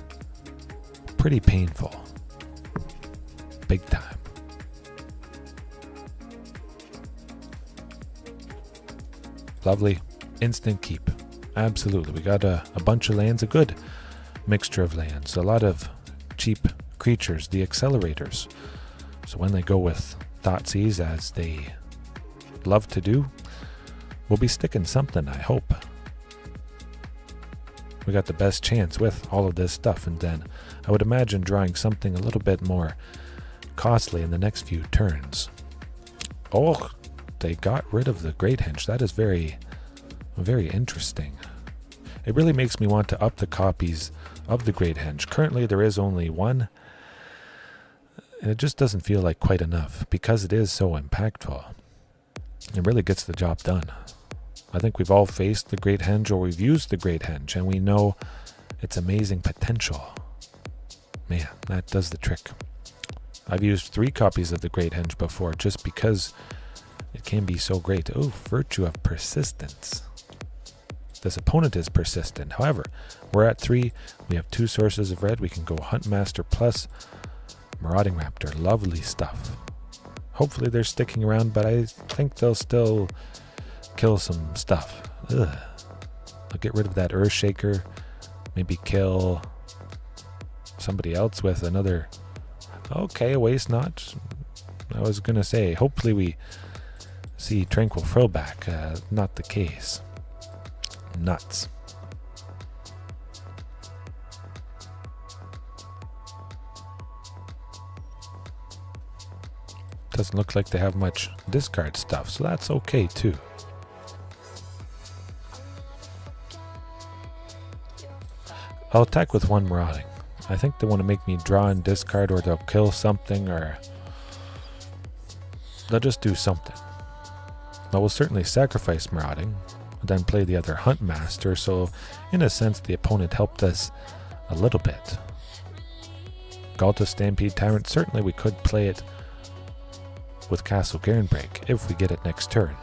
pretty painful. Big time. Lovely. Instant keep. Absolutely. We got a bunch of lands, a good mixture of lands, a lot of cheap creatures, the accelerators. So when they go with Thoughtseize, as they love to do, we'll be sticking something, I hope. We got the best chance with all of this stuff, and then I would imagine drawing something a little bit more costly in the next few turns. Oh, they got rid of the Great Henge. That is very interesting. It really makes me want to up the copies of the Great Henge. Currently there is only 1, and it just doesn't feel like quite enough because it is so impactful. It really gets the job done. I think we've all faced the Great Henge, or we've used the Great Henge, and we know its amazing potential. Man, that does the trick. I've used 3 copies of the Great Henge before just because it can be so great. Oh, Virtue of Persistence. This opponent is persistent. However, we're at 3. We have 2 sources of red. We can go Huntmaster plus Marauding Raptor. Lovely stuff. Hopefully they're sticking around, but I think they'll still kill some stuff. Ugh. I'll get rid of that Earthshaker. Maybe kill somebody else with another. Okay, a Waste Not. I was going to say, hopefully we see Tranquil Frillback. Not the case. Nuts. Doesn't look like they have much discard stuff, so that's okay too. I'll attack with 1 Marauding. I think they want to make me draw and discard, or they'll kill something, or they'll just do something. I will certainly sacrifice Marauding, then play the other Huntmaster, so in a sense the opponent helped us a little bit. Galta Stampede Tyrant, certainly we could play it with Castle Garenbrig if we get it next turn.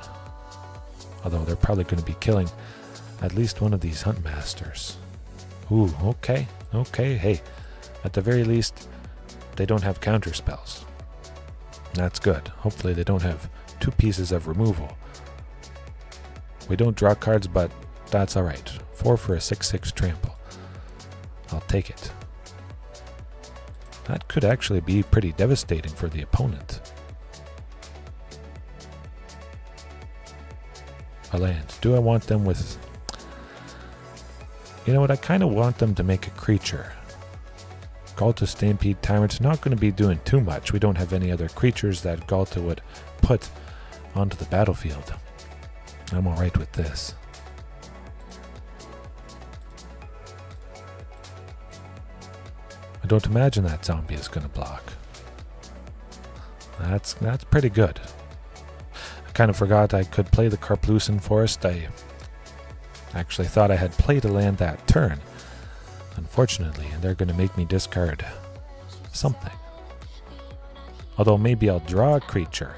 Although they're probably going to be killing at least one of these Huntmasters. Ooh, okay. Hey, at the very least, they don't have counter spells. That's good. Hopefully they don't have 2 pieces of removal. We don't draw cards, but that's alright. 4 for a 6/6 trample. I'll take it. That could actually be pretty devastating for the opponent. A land. Do I want them with... You know what? I kind of want them to make a creature. Galta Stampede Tyrant's not going to be doing too much. We don't have any other creatures that Galta would put onto the battlefield. I'm alright with this. I don't imagine that zombie is going to block. That's pretty good. I kind of forgot I could play the Karplusan Forest. I actually thought I had played a land that turn, unfortunately, and they're going to make me discard something. Although maybe I'll draw a creature.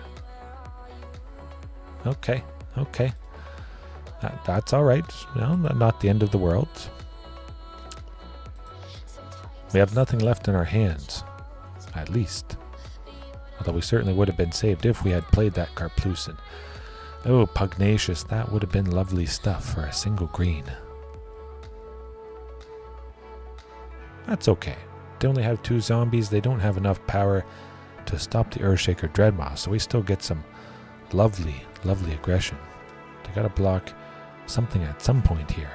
Okay. That's alright. No, not the end of the world. We have nothing left in our hands, at least. Although we certainly would have been saved if we had played that Karplusan. Oh, Pugnacious, that would have been lovely stuff for a single green. That's okay. They only have 2 zombies. They don't have enough power to stop the Earthshaker Dreadmaw, so we still get some lovely aggression. They gotta block something at some point here.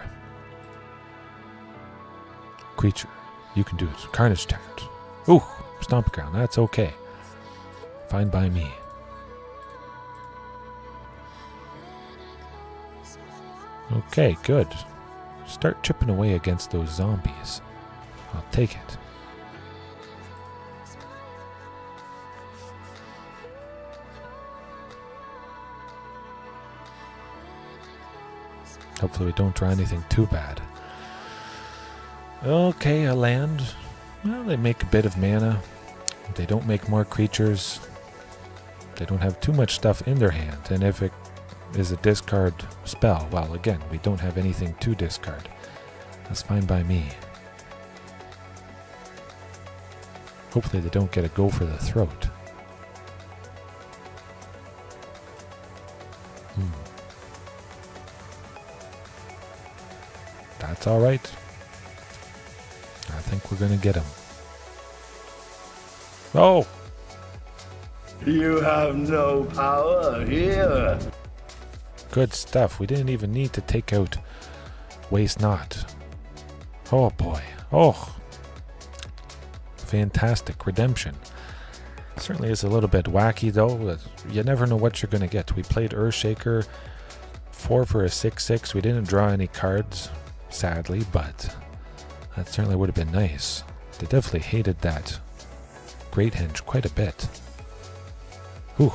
Creature. You can do it. Carnage Tyrant. Ooh, Stomp Ground. That's okay. Fine by me. Okay, good. Start chipping away against those zombies. I'll take it. Hopefully we don't draw anything too bad. Okay, a land. Well, they make a bit of mana. They don't make more creatures. They don't have too much stuff in their hand. And if it is a discard spell, well, again, we don't have anything to discard. That's fine by me. Hopefully they don't get a go for the throat. That's alright. I think we're gonna get him. Oh! You have no power here. Good stuff. We didn't even need to take out Waste Not. Oh boy. Oh! Fantastic. Redemption. Certainly is a little bit wacky though. You never know what you're gonna get. We played Earthshaker 4 for a 6/6. We didn't draw any cards, sadly, but that certainly would have been nice. They definitely hated that Great Henge quite a bit. Whew.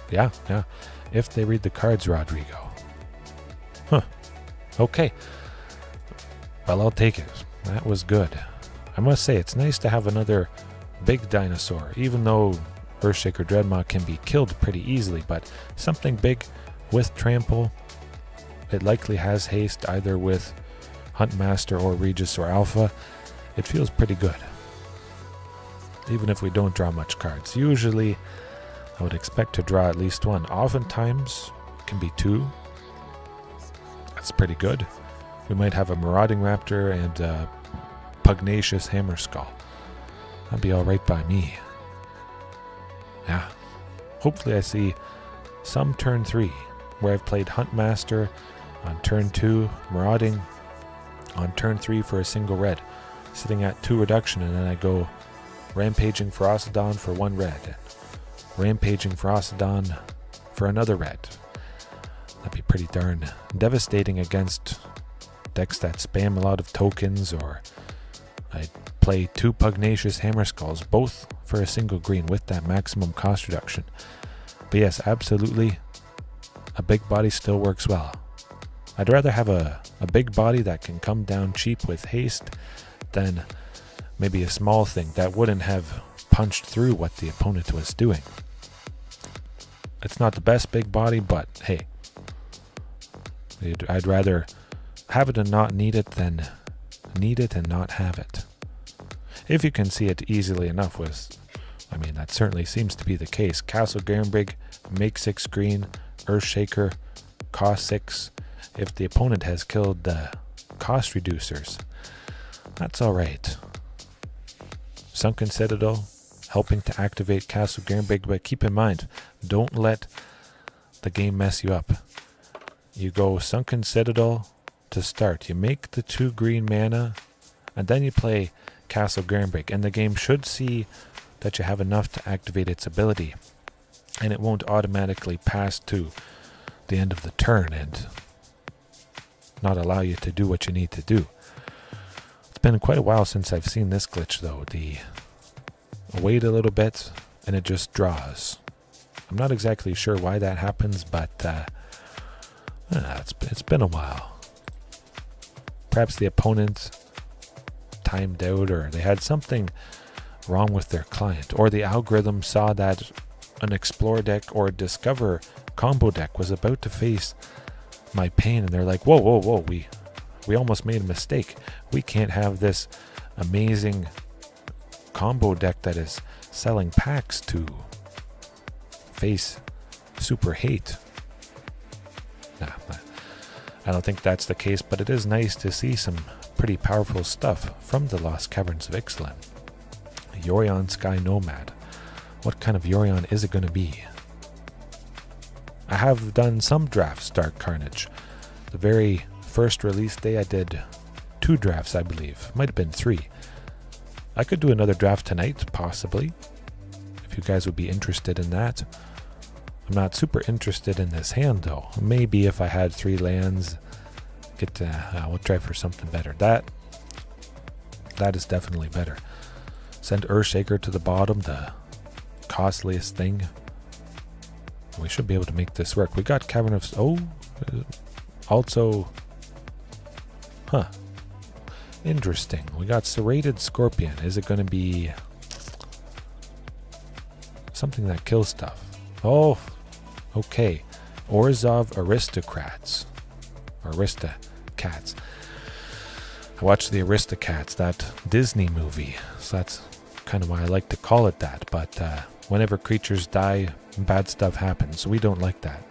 Yeah. If they read the cards, Rodrigo. Huh. Okay. Well, I'll take it. That was good. I must say, it's nice to have another big dinosaur, even though Earthshaker Dreadmaw can be killed pretty easily, but something big with trample. It likely has haste either with Huntmaster or Regis or Alpha. It feels pretty good. Even if we don't draw much cards. Usually I would expect to draw at least 1. Oftentimes it can be 2. That's pretty good. We might have a Marauding Raptor and a Pugnacious Hammerskull. That'd be alright by me. Yeah. Hopefully I see some turn 3 where I've played Huntmaster on turn 2, Marauding on turn 3 for a single red, sitting at 2 reduction, and then I go Rampaging Ferocidon for 1 red, and Rampaging Ferocidon for another red. That'd be pretty darn devastating against decks that spam a lot of tokens, or I'd play 2 Pugnacious Hammerskulls, both for a single green with that maximum cost reduction. But yes, absolutely, a big body still works well. I'd rather have a big body that can come down cheap with haste than maybe a small thing that wouldn't have punched through what the opponent was doing. It's not the best big body, but hey, I'd rather have it and not need it than need it and not have it. If you can see it easily enough with, I mean, that certainly seems to be the case. Castle Garenbrig, make 6 green, Earthshaker, cost 6. If the opponent has killed the cost reducers, that's alright. Sunken Citadel, helping to activate Castle Garenbrig, but keep in mind, don't let the game mess you up. You go Sunken Citadel to start. You make the 2 green mana, and then you play Castle Garenbrig, and the game should see that you have enough to activate its ability, and it won't automatically pass to the end of the turn and not allow you to do what you need to do. It's been quite a while since I've seen this glitch though. Wait a little bit and it just draws. I'm not exactly sure why that happens, but it's been a while. Perhaps the opponent timed out, or they had something wrong with their client, or the algorithm saw that an Explore deck or Discover combo deck was about to face my pain, and they're like, whoa, we almost made a mistake. We can't have this amazing combo deck that is selling packs to face super hate. Nah, I don't think that's the case, but it is nice to see some pretty powerful stuff from the Lost Caverns of Ixalan. Yorion Sky Nomad. What kind of Yorion is it going to be? I have done some drafts, Dark Carnage. The very first release day I did 2 drafts, I believe. Might have been 3. I could do another draft tonight, possibly, if you guys would be interested in that. I'm not super interested in this hand, though. Maybe if I had 3 lands, we'll try for something better. That is definitely better. Send Earthshaker to the bottom, the costliest thing. We should be able to make this work. We got Cavern of... also... Interesting. We got Serrated Scorpion. Is it going to be something that kills stuff? Oh, okay. Orzhov Aristocrats. Aristocats. I watched the Aristocats, that Disney movie. So that's kind of why I like to call it that. But whenever creatures die, bad stuff happens. We don't like that.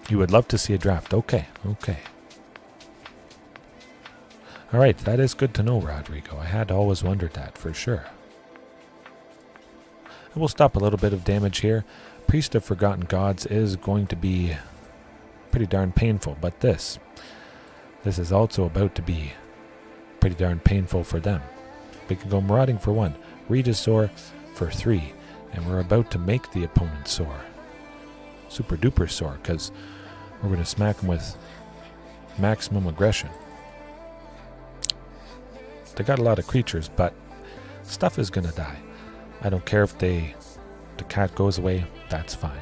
You would love to see a draft. Okay. Alright, that is good to know, Rodrigo. I had always wondered that, for sure. And we'll stop a little bit of damage here. Priest of Forgotten Gods is going to be pretty darn painful, but this is also about to be pretty darn painful for them. We can go Marauding for 1, Regisaur for 3, and we're about to make the opponent sore. Super duper sore, because we're going to smack them with maximum aggression. They got a lot of creatures, but stuff is going to die. I don't care if the cat goes away. That's fine.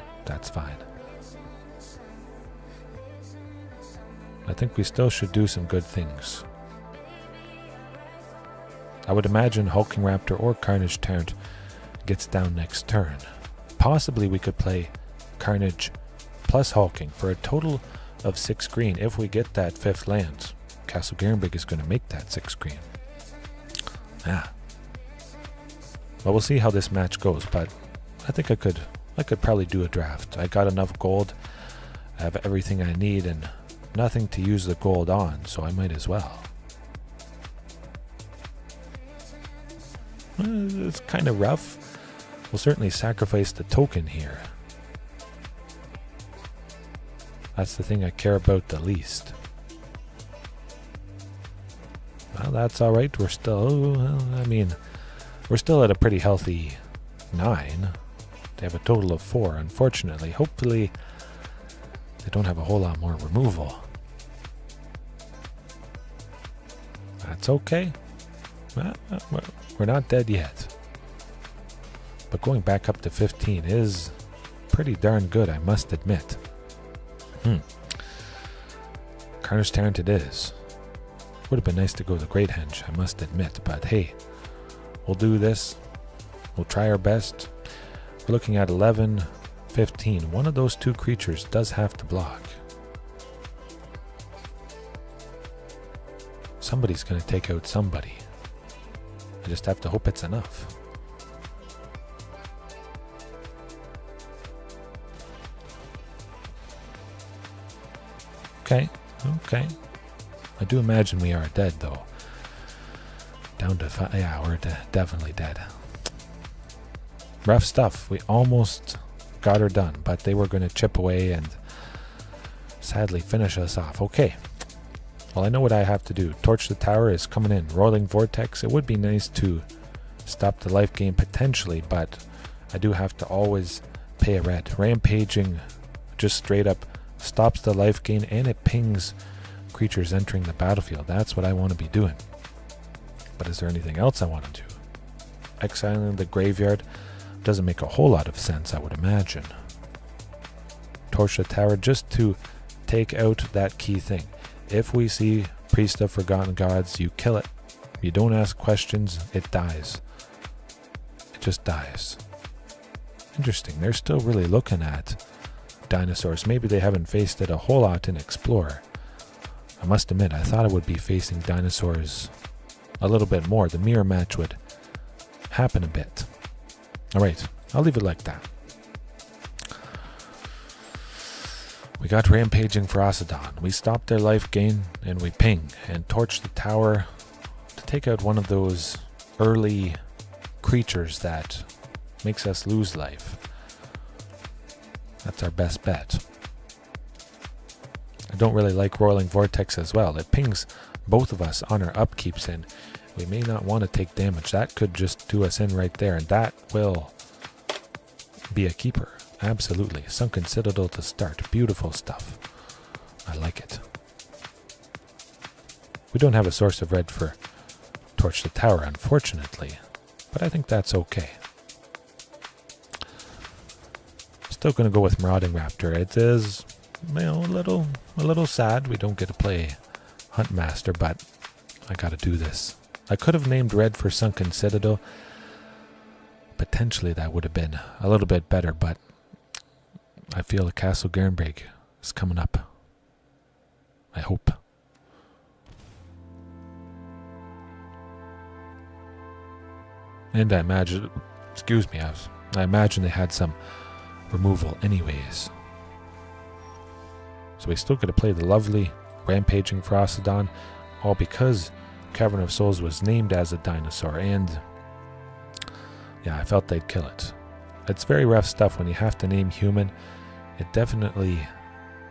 I think we still should do some good things. I would imagine Hulking Raptor or Carnage Tyrant gets down next turn. Possibly we could play Carnage plus Hulking for a total of 6 green if we get that 5th land. Castle Garenbrig is going to make that 6 green. Well, we'll see how this match goes, but I think I could probably do a draft. I got enough gold. I have everything I need and nothing to use the gold on, so I might as well. It's kind of rough. We'll certainly sacrifice the token here. That's the thing I care about the least. Well, that's alright. We're still at a pretty healthy 9. They have a total of 4, unfortunately. Hopefully, they don't have a whole lot more removal. That's okay. We're not dead yet. But going back up to 15 is pretty darn good, I must admit. Carnage Tyrant it is. Would have been nice to go the Great Henge, I must admit, but hey, we'll do this. We'll try our best. We're looking at 11, 15. One of those 2 creatures does have to block. Somebody's going to take out somebody. I just have to hope it's enough. Okay. I do imagine we are dead, though. Down to 5. Yeah, we're definitely dead. Rough stuff. We almost got her done, but they were going to chip away and sadly finish us off. Okay. Well, I know what I have to do. Torch the tower is coming in. Roiling Vortex. It would be nice to stop the life gain potentially, but I do have to always pay a red. Rampaging just straight up stops the life gain and it pings creatures entering the battlefield. That's what I want to be doing. But is there anything else I want to do? Exiling the graveyard doesn't make a whole lot of sense, I would imagine. Torch the tower just to take out that key thing. If we see Priest of Forgotten Gods, you kill it. You don't ask questions, it dies. It just dies. Interesting, they're still really looking at Dinosaurs. Maybe they haven't faced it a whole lot in Explorer. I must admit, I thought I would be facing Dinosaurs a little bit more. The mirror match would happen a bit. Alright, I'll leave it like that. We got Rampaging Ferocidon. We stop their life gain and we ping and torch the tower to take out one of those early creatures that makes us lose life. That's our best bet. I don't really like Roiling Vortex as well. It pings both of us on our upkeeps and we may not want to take damage. That could just do us in right there, and that will be a keeper. Absolutely. Sunken Citadel to start. Beautiful stuff. I like it. We don't have a source of red for Torch the Tower, unfortunately, but I think that's okay. Still going to go with Marauding Raptor. It is, a little sad we don't get to play Huntmaster, but I got to do this. I could have named red for Sunken Citadel. Potentially that would have been a little bit better, but I feel the Castle Garenbrig is coming up. I hope. And I imagine, I imagine they had some removal anyways. So we still got to play the lovely Rampaging Ferocidon, all because Cavern of Souls was named as a dinosaur, and yeah, I felt they'd kill it. It's very rough stuff when you have to name human. It definitely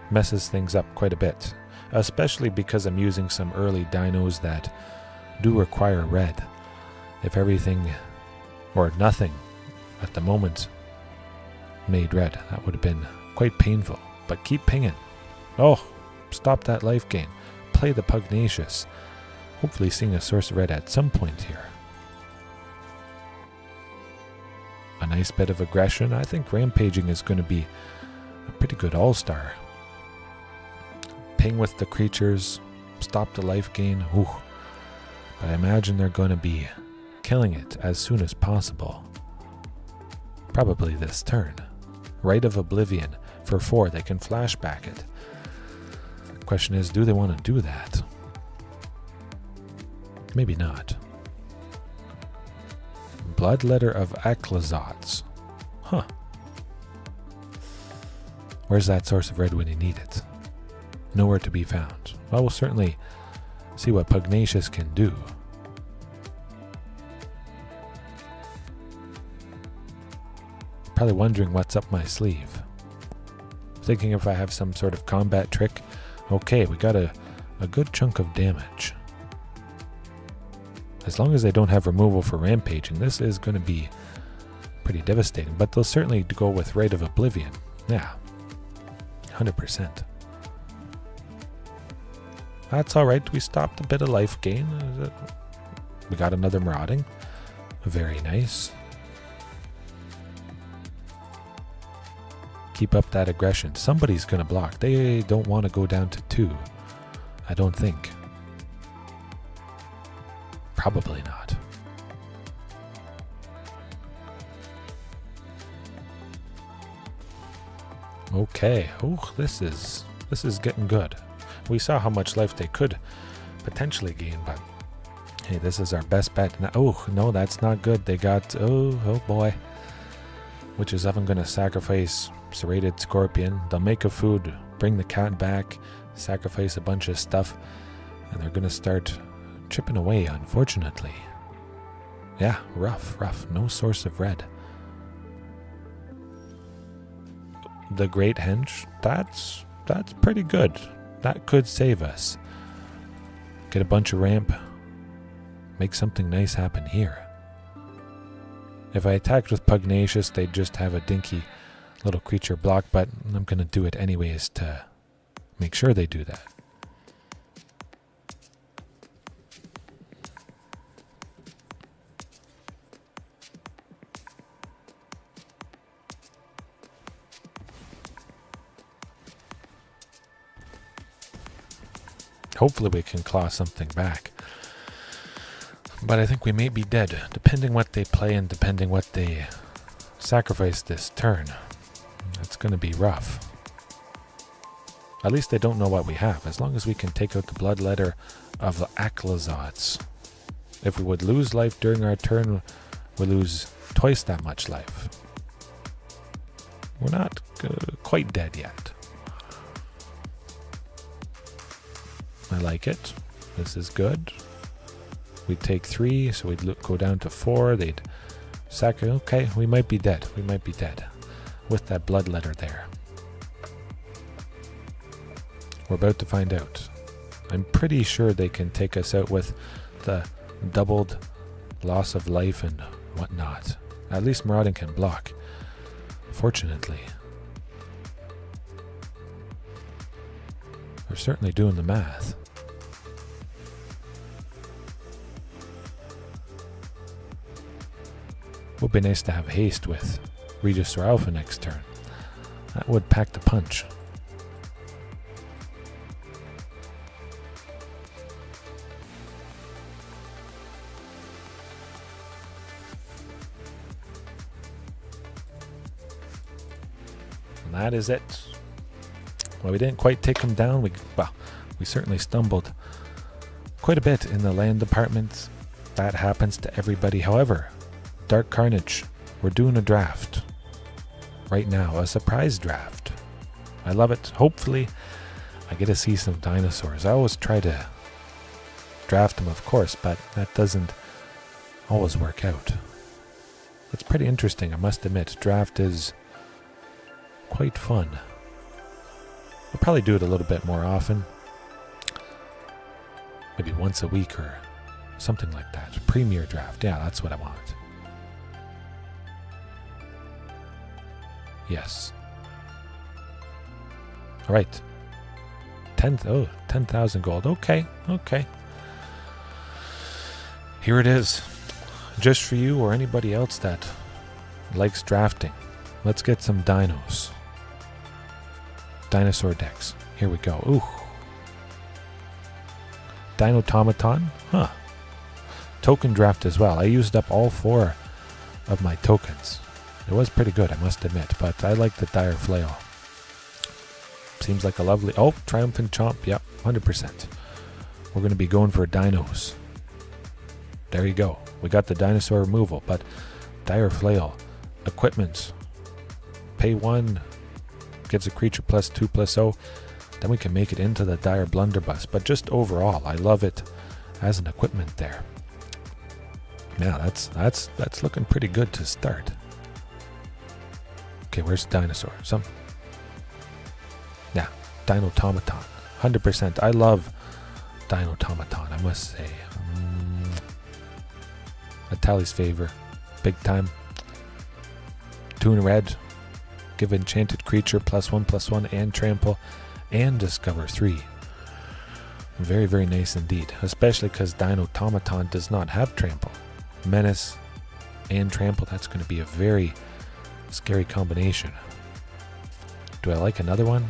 messes things up quite a bit, especially because I'm using some early dinos that do require red. If everything or nothing at the moment made red, that would have been quite painful. But keep pinging. Oh, stop that life gain. Play the Pugnacious. Hopefully seeing a source of red at some point here. A nice bit of aggression. I think Rampaging is going to be a pretty good all-star. Ping with the creatures. Stop the life gain. Ooh. But I imagine they're going to be killing it as soon as possible. Probably this turn. Rite of Oblivion. For 4, they can flashback it. The question is, do they want to do that? Maybe not. Bloodletter of Aclazots. Huh. Where's that source of red when you need it? Nowhere to be found. Well, we'll certainly see what Pugnacious can do. Probably wondering what's up my sleeve. Thinking if I have some sort of combat trick. Okay, we got a good chunk of damage. As long as they don't have removal for Rampaging, this is going to be pretty devastating. But they'll certainly go with Rite of Oblivion. Yeah, 100%. That's alright, we stopped a bit of life gain. We got another Marauding. Very nice. Keep up that aggression. Somebody's going to block. They don't want to go down to 2. I don't think. Probably not. Okay. Oh, this is getting good. We saw how much life they could potentially gain, but hey, this is our best bet. Now, oh, no, that's not good. They got, oh boy. Which is often going to sacrifice Serrated Scorpion. They'll make a food, bring the cat back, sacrifice a bunch of stuff, and they're going to start chipping away, unfortunately. Yeah, rough. No source of red. The Great Hench, that's pretty good. That could save us. get a bunch of ramp, make something nice happen here. If I attacked with Pugnacious, they'd just have a dinky little creature block, but I'm going to do it anyways to make sure they do that. Hopefully we can claw something back. But I think we may be dead, depending what they play and depending what they sacrifice this turn. It's going to be rough. At least they don't know what we have, as long as we can take out the Bloodletter of the Aclazots. If we would lose life during our turn, we lose twice that much life. We're not quite dead yet. I like it. This is good. We'd take 3, so we'd go down to 4. They'd sacrifice. Okay, we might be dead. We might be dead with that Bloodletter there. We're about to find out. I'm pretty sure they can take us out with the doubled loss of life and whatnot. At least Marauding can block. Fortunately. We're certainly doing the math. Would be nice to have haste with Regis or Alpha next turn. That would pack the punch. And that is it. Well, we didn't quite take him down. We certainly stumbled quite a bit in the land department. That happens to everybody. However, Dark Carnage, we're doing a draft right now, a surprise draft. I love it. Hopefully I get to see some dinosaurs. I always try to draft them, of course, but that doesn't always work out. It's pretty interesting, I must admit. Draft is quite fun. I'll probably do it a little bit more often. Maybe once a week or something like that. Premier draft, yeah, that's what I want. Yes. All right. 10,000 gold. Okay. Here it is. Just for you or anybody else that likes drafting. Let's get some dinos. Dinosaur decks. Here we go. Ooh. Dinotomaton. Huh. Token draft as well. I used up all 4 of my tokens. It was pretty good, I must admit, but I like the Dire Flail. Seems like a lovely... Oh, Triumphant Chomp, yep, 100%. We're going to be going for dinos. There you go. We got the dinosaur removal, but Dire Flail, equipment. Pay 1, gives a creature +2/+0. Then we can make it into the Dire Blunderbuss. But just overall, I love it as an equipment there. Yeah, that's looking pretty good to start. Okay, where's the dinosaur? Yeah, Dinotomaton. 100%. I love Dinotomaton, I must say. A Tally's favor. Big time. 2 in red. Give enchanted creature +1/+1 and trample and discover 3. Very, very nice indeed. Especially because Dinotomaton does not have trample. Menace and trample. That's going to be a very scary combination. Do I like another one?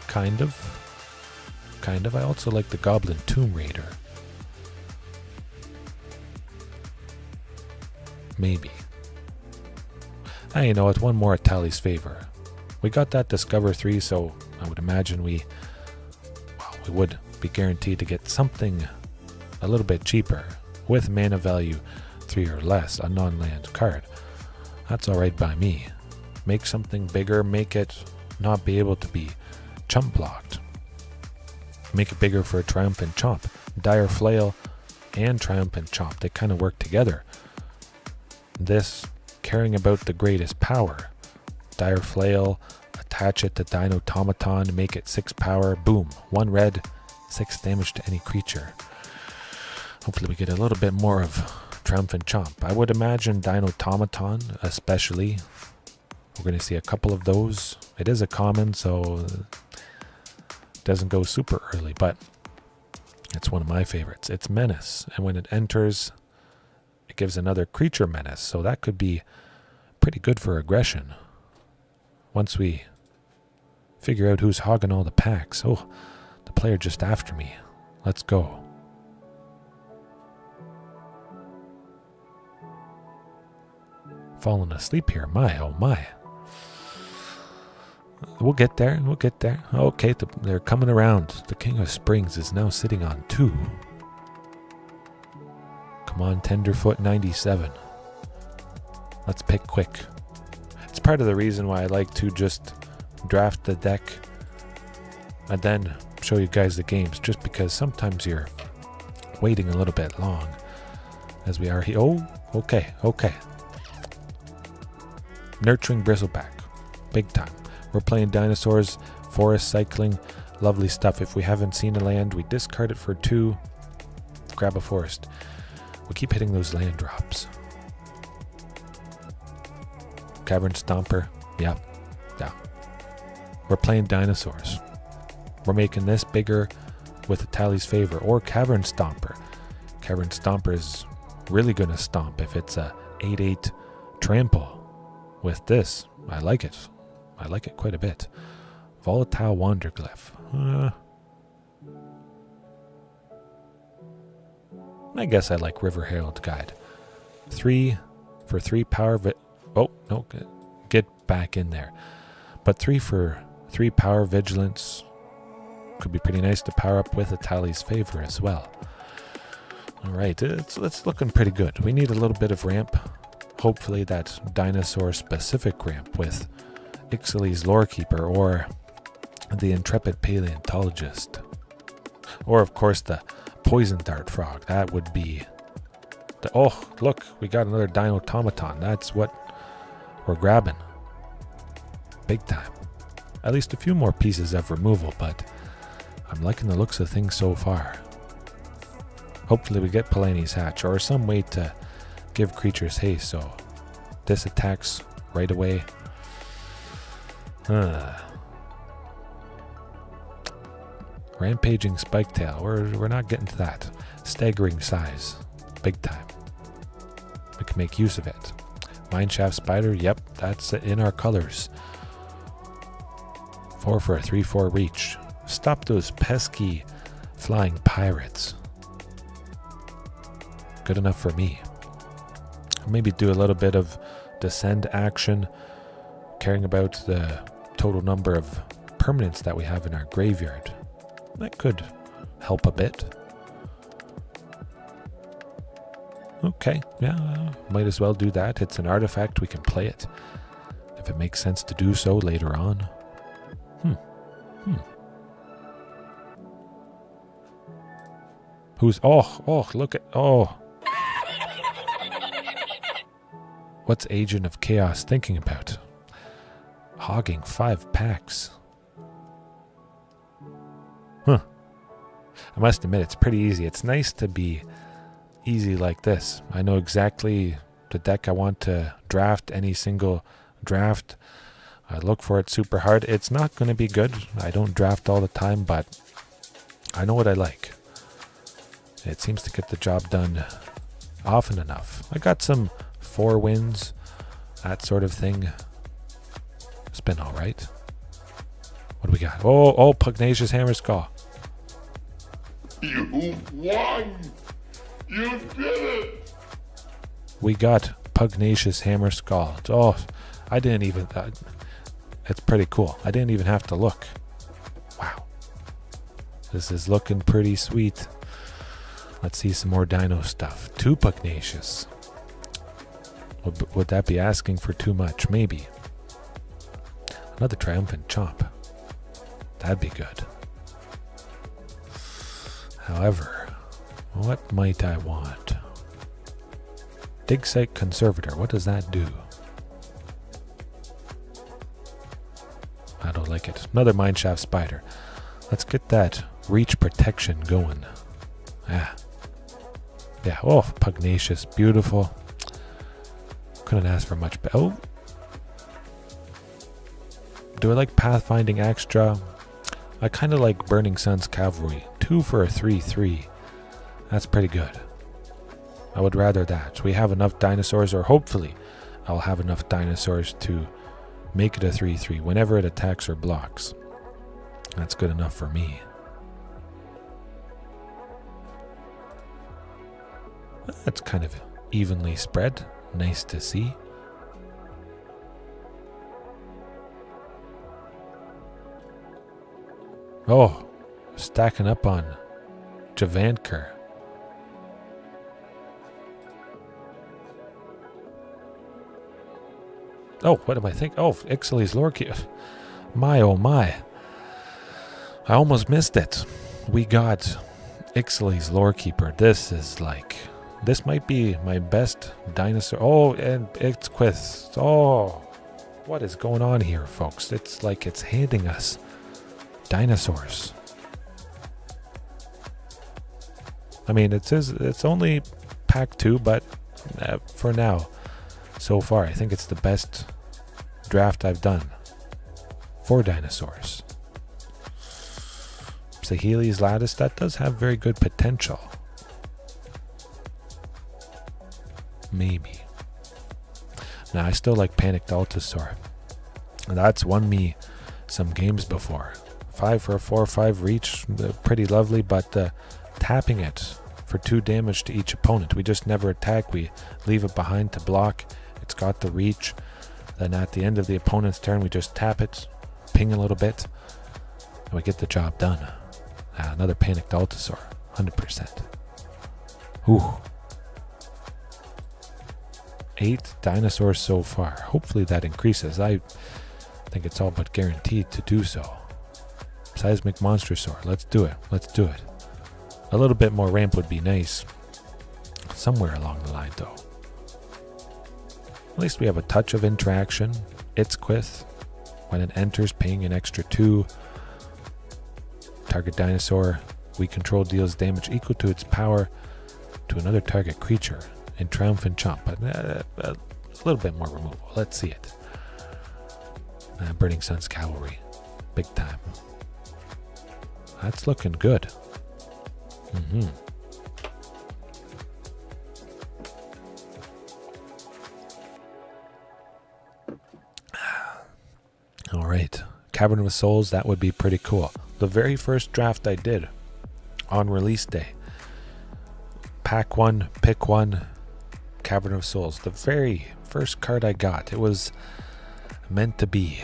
Kind of. I also like the Goblin Tomb Raider. Maybe. You know what? One more at Tally's favor. We got that Discover 3, so I would imagine we would be guaranteed to get something a little bit cheaper with mana value 3 or less, a non-land card. That's alright by me. Make something bigger, make it not be able to be chump blocked. Make it bigger for a Triumphant Chomp. Dire Flail and Triumphant Chomp, they kind of work together. This, caring about the greatest power. Dire Flail, attach it to Dinotomaton, make it 6 power, boom, 1 red, 6 damage to any creature. Hopefully we get a little bit more of Triumphant Chomp. I would imagine Dinotomaton especially. We're going to see a couple of those. It is a common, so it doesn't go super early, but it's one of my favorites. It's Menace, and when it enters, it gives another creature Menace, so that could be pretty good for aggression. Once we figure out who's hogging all the packs. Oh, the player just after me. Let's go. Falling asleep here. My, oh my. We'll get there. We'll get there. Okay, they're coming around. The King of Springs is now sitting on 2. Come on, Tenderfoot 97. Let's pick quick. It's part of the reason why I like to just draft the deck and then show you guys the games, just because sometimes you're waiting a little bit long as we are here. Oh, okay. Nurturing Bristleback. Big time. We're playing Dinosaurs, Forest Cycling, lovely stuff. If we haven't seen a land, we discard it for 2, grab a forest. We keep hitting those land drops. Cavern Stomper, yeah. We're playing Dinosaurs. We're making this bigger with a Tally's Favor, or Cavern Stomper. Cavern Stomper is really going to stomp if it's a 8/8 trample. With this, I like it. I like it quite a bit. Volatile Wanderglyph. I guess I like River Herald Guide. 3 for 3 power. Oh, no. Get back in there. But 3 for 3 power vigilance. Could be pretty nice to power up with a Tally's Favor as well. Alright, it's looking pretty good. We need a little bit of ramp. Hopefully that dinosaur-specific ramp with Ixalan's Lorekeeper or the Intrepid Paleontologist. Or, of course, the Poison Dart Frog. That would be... oh, look, we got another Dinotomaton. That's what we're grabbing. Big time. At least a few more pieces of removal, but I'm liking the looks of things so far. Hopefully we get Palani's Hatch or some way to give creatures haste, so this attacks right away. Rampaging Spiketail. We're not getting to that. Staggering size. Big time. We can make use of it. Mineshaft Spider. Yep, that's in our colors. 4 for a 3/4 reach. Stop those pesky flying pirates. Good enough for me. Maybe do a little bit of descend action, caring about the total number of permanents that we have in our graveyard. That could help a bit. Okay, yeah, might as well do that. It's an artifact, we can play it if it makes sense to do so later on. Who's... oh, look at... oh. What's Agent of Chaos thinking about? Hogging 5 packs. I must admit, it's pretty easy. It's nice to be easy like this. I know exactly the deck I want to draft any single draft. I look for it super hard. It's not going to be good. I don't draft all the time, but I know what I like. It seems to get the job done often enough. I got some 4 wins, that sort of thing. It's been alright. What do we got? Oh, Pugnacious Hammerskull. You won! You did it! We got Pugnacious Hammerskull. Oh, I didn't even... it's pretty cool. I didn't even have to look. Wow. This is looking pretty sweet. Let's see some more dino stuff. 2 Pugnacious. Would that be asking for too much? Maybe. Another Triumphant Chomp. That'd be good. However, what might I want? Dig Site Conservator. What does that do? I don't like it. Another Mineshaft Spider. Let's get that reach protection going. Yeah. Oh, pugnacious, beautiful. Couldn't ask for much. Oh. Do I like pathfinding extra? I kind of like Burning Sun's Cavalry. 2 for a 3/3. That's pretty good. I would rather that. We have enough dinosaurs, or hopefully I'll have enough dinosaurs to make it a 3/3 whenever it attacks or blocks. That's good enough for me. That's kind of evenly spread. Nice to see. Oh, stacking up on Javankar. Oh, what am I thinking? Oh, Ixalan's Lorky. My, oh my. I almost missed it. We got Ixalan's Lorekeeper. This might be my best dinosaur. Oh, and Ixquith. Oh, what is going on here, folks? It's like it's handing us dinosaurs. I mean, it's only pack 2, but for now, so far, I think it's the best draft I've done for dinosaurs. Saheeli's Lattice, that does have very good potential. Maybe. Now, I still like Panicked Altosaur. That's won me some games before. 5 for a 4/5 reach, pretty lovely, but tapping it for 2 damage to each opponent. We just never attack, we leave it behind to block. It's got the reach. Then at the end of the opponent's turn, we just tap it, ping a little bit, and we get the job done. Another Panicked Altosaur, 100%. Ooh. 8 dinosaurs so far. Hopefully that increases. I think it's all but guaranteed to do so. Seismic Monstrosaur. Let's do it. Let's do it. A little bit more ramp would be nice. Somewhere along the line, though. At least we have a touch of interaction. Ixquith. When it enters, paying an extra 2. Target dinosaur we control deals damage equal to its power to another target creature in Triumphant Chomp. But a little bit more removal. Let's see it. Burning Sun's Cavalry. Big time. That's looking good. All right. Cavern of Souls, that would be pretty cool. The very first draft I did on release day. Pack 1, pick 1, Cavern of Souls. The very first card I got. It was meant to be.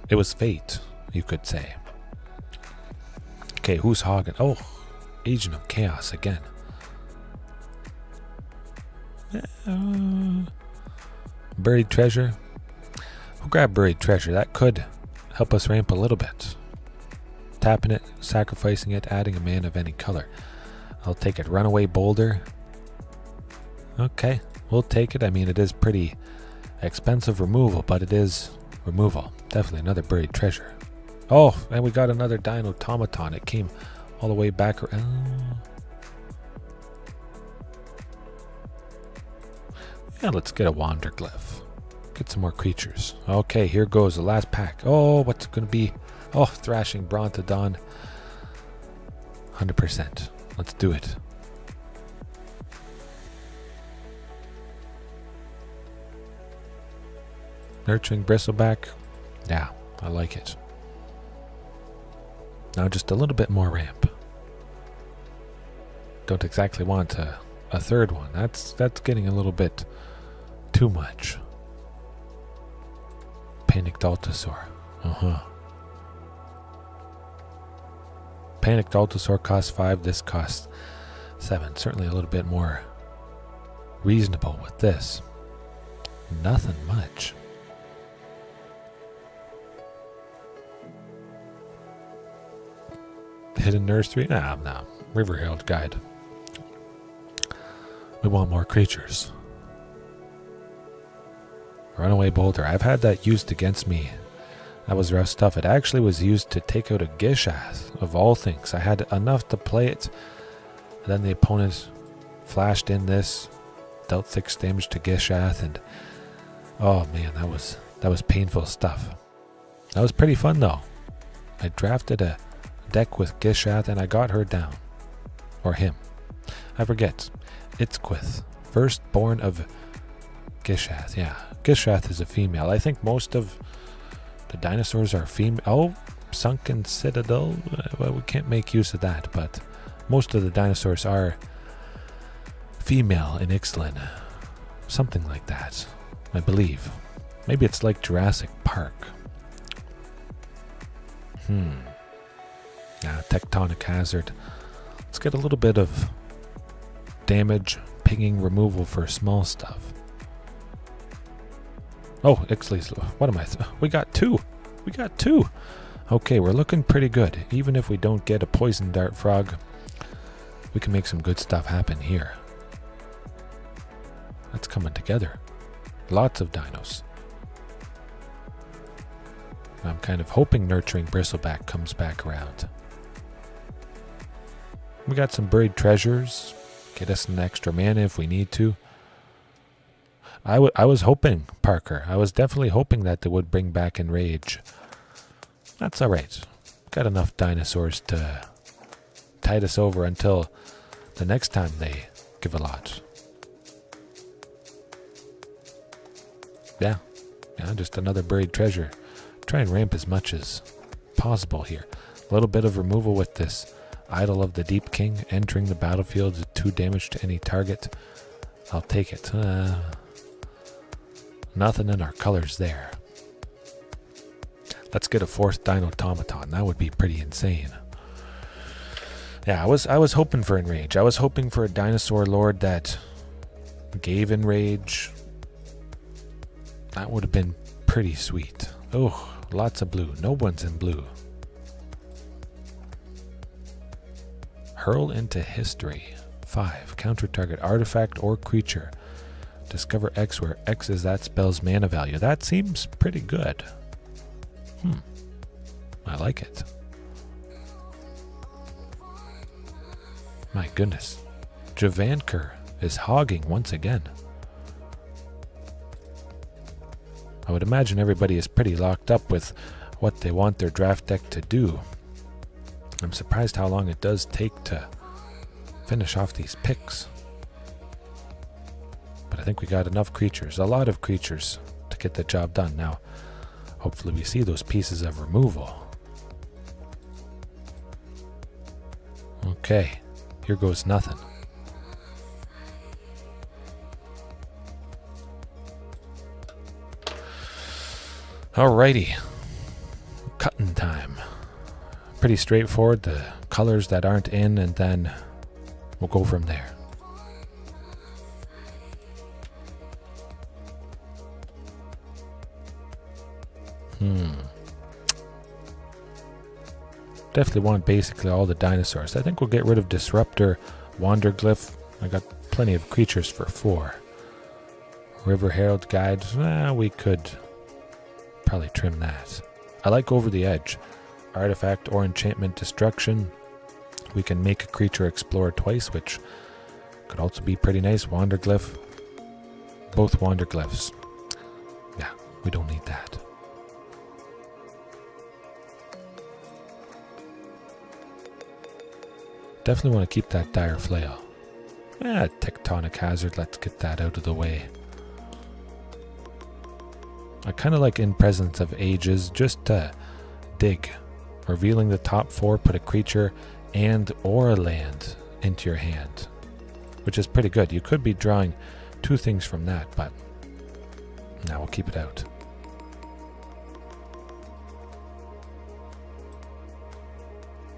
It was fate, you could say. Okay, who's hogging? Oh, Agent of Chaos again. Buried Treasure. We'll grab Buried Treasure. That could help us ramp a little bit. Tapping it, sacrificing it, adding a mana of any color. I'll take it. Runaway Boulder. Okay, we'll take it. I mean, it is pretty expensive removal, but it is removal. Definitely another Buried Treasure. Oh, and we got another Dino Automaton. It came all the way back around. Yeah, let's get a Wanderglyph. Get some more creatures. Okay, here goes the last pack. Oh, what's it going to be? Oh, Thrashing Brontodon. 100%. Let's do it. Nurturing Bristleback. Yeah, I like it. Now just a little bit more ramp. Don't exactly want a third one. That's getting a little bit too much. Panicked Altosaur. Panicked Altosaur costs 5. This costs 7. Certainly a little bit more reasonable with this. Nothing much. Hidden Nursery? No. River Herald Guide. We want more creatures. Runaway Boulder. I've had that used against me That was rough stuff. It actually was used to take out a Gishath, of all things. I had enough to play it. And then the opponent flashed in this, dealt 6 damage to Gishath, and oh man, that was painful stuff. That was pretty fun though. I drafted a deck with Gishath and I got her down. Or him. I forget. Itzquith, firstborn of Gishath. Yeah, Gishath is a female. I think most of the dinosaurs are female. Oh, Sunken Citadel. Well, we can't make use of that, but most of the dinosaurs are female in Ixalan. Something like that, I believe. Maybe it's like Jurassic Park. Yeah, Tectonic Hazard. Let's get a little bit of damage, pinging removal for small stuff. Oh, Ixalan's. What am I? We got 2. We got 2. Okay, we're looking pretty good. Even if we don't get a poison dart frog, we can make some good stuff happen here. That's coming together. Lots of dinos. I'm kind of hoping Nurturing Bristleback comes back around. We got some buried treasures. Get us an extra mana if we need to. I was hoping, Parker. I was definitely hoping that they would bring back Enrage. That's alright. Got enough dinosaurs to tide us over until the next time they give a lot. Yeah, just another buried treasure. Try and ramp as much as possible here. A little bit of removal with this Idol of the Deep King entering the battlefield with 2 damage to any target. I'll take it. Nothing in our colors there. Let's get a 4th Dinotomaton. That would be pretty insane. Yeah, I was hoping for Enrage. I was hoping for a Dinosaur Lord that gave Enrage. That would have been pretty sweet. Oh, lots of blue. No one's in blue. Hurl into History. 5. Counter target artifact or creature. Discover X where X is that spell's mana value. That seems pretty good. I like it. My goodness. Javanker is hogging once again. I would imagine everybody is pretty locked up with what they want their draft deck to do. I'm surprised how long it does take to finish off these picks. But I think we got enough creatures, a lot of creatures, to get the job done. Now, hopefully we see those pieces of removal. Okay, here goes nothing. Alrighty, cutting time. Pretty straightforward, the colors that aren't in, and then we'll go from there. Definitely want basically all the dinosaurs. I think we'll get rid of Disruptor, Wanderglyph. I got plenty of creatures for 4. River Herald Guide, we could probably trim that. I like Over the Edge. Artifact or Enchantment Destruction. We can make a creature explore twice, which could also be pretty nice. Wanderglyph. Both Wanderglyphs. Yeah, we don't need that. Definitely want to keep that Dire Flail. Tectonic Hazard, let's get that out of the way. I kind of like In Presence of Ages, just to dig. Revealing the top 4, put a creature and or a land into your hand, which is pretty good. You could be drawing 2 things from that, but now we'll keep it out.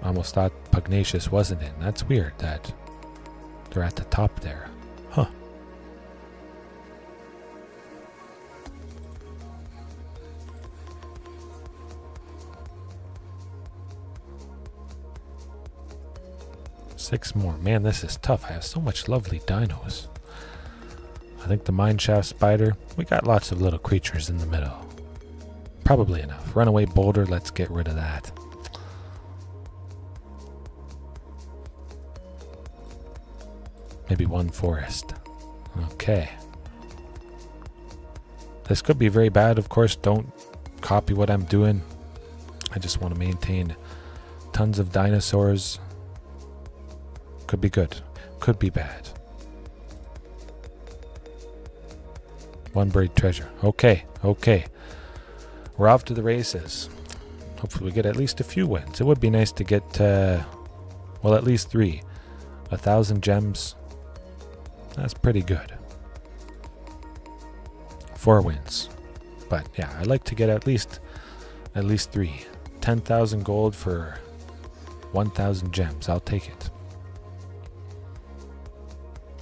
I almost thought Pugnacious wasn't in. That's weird that they're at the top there. Huh. Six more. Man, this is tough. I have so much lovely dinos. I think the Mineshaft Spider. We got lots of little creatures in the middle. Probably enough. Runaway boulder, let's get rid of that. Maybe one forest. Okay. This could be very bad, of course. Don't copy what I'm doing. I just want to maintain tons of dinosaurs. Could be good. Could be bad. One buried treasure. Okay, okay. We're off to the races. Hopefully we get at least a few wins. It would be nice to get, well, at least 3. 1,000 gems. That's pretty good. 4 wins. But yeah, I'd like to get at least 3. 10,000 gold for 1,000 gems. I'll take it.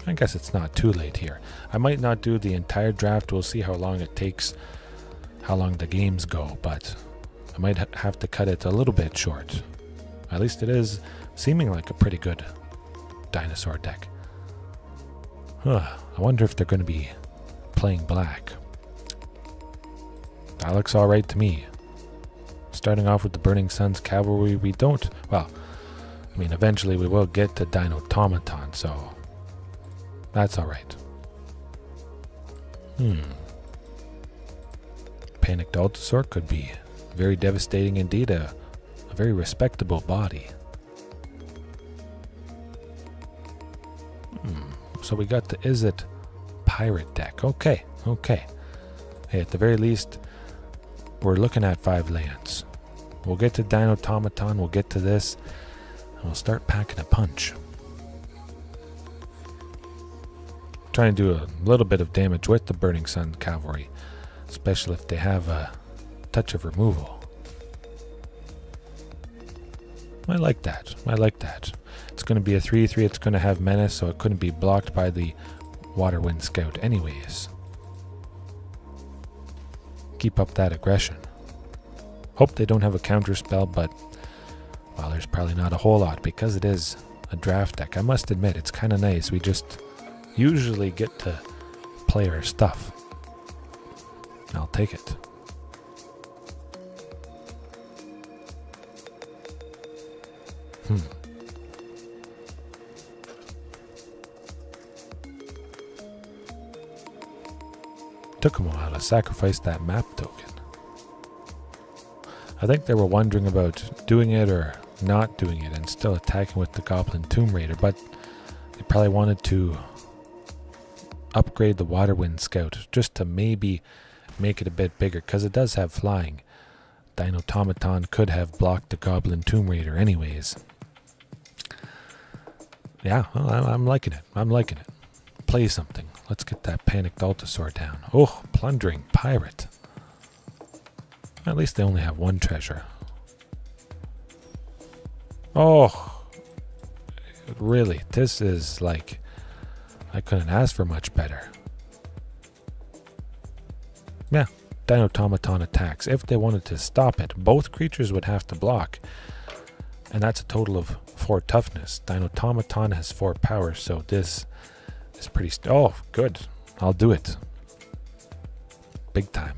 I guess it's not too late here. I might not do the entire draft. We'll see how long it takes, how long the games go, but I might have to cut it a little bit short. At least it is seeming like a pretty good dinosaur deck. I wonder if they're going to be playing black. That looks alright to me. Starting off with the Burning Sun's cavalry, we don't... Well, I mean, eventually we will get to Dinotomaton, so... That's alright. Panicked Altosaur could be very devastating indeed. A very respectable body. So we got the Izzet pirate deck. Okay, okay. Hey, at the very least, we're looking at 5 lands. We'll get to Dinotomaton, we'll get to this, and we'll start packing a punch. Trying to do a little bit of damage with the Burning Sun cavalry, especially if they have a touch of removal. I like that. I like that. It's going to be a 3/3. It's going to have menace, so it couldn't be blocked by the Water Wind Scout anyways. Keep up that aggression. Hope they don't have a counter spell, but well, there's probably not a whole lot because it is a draft deck. I must admit, it's kind of nice. We just usually get to play our stuff. I'll take it. Took them a while to sacrifice that map token. I think they were wondering about doing it or not doing it and still attacking with the Goblin Tomb Raider, but they probably wanted to upgrade the Water Wind Scout just to maybe make it a bit bigger, because it does have flying. Dinotomaton could have blocked the Goblin Tomb Raider anyways. Yeah, well, I'm liking it. I'm liking it. Play something. Let's get that Panicked Altosaur down. Oh, Plundering Pirate. At least they only have 1 treasure. Oh, really? This is like... I couldn't ask for much better. Yeah, Dinotomaton attacks. If they wanted to stop it, both creatures would have to block. And that's a total of 4 toughness. Dinotomaton has 4 power, so this is pretty... oh, good. I'll do it. Big time.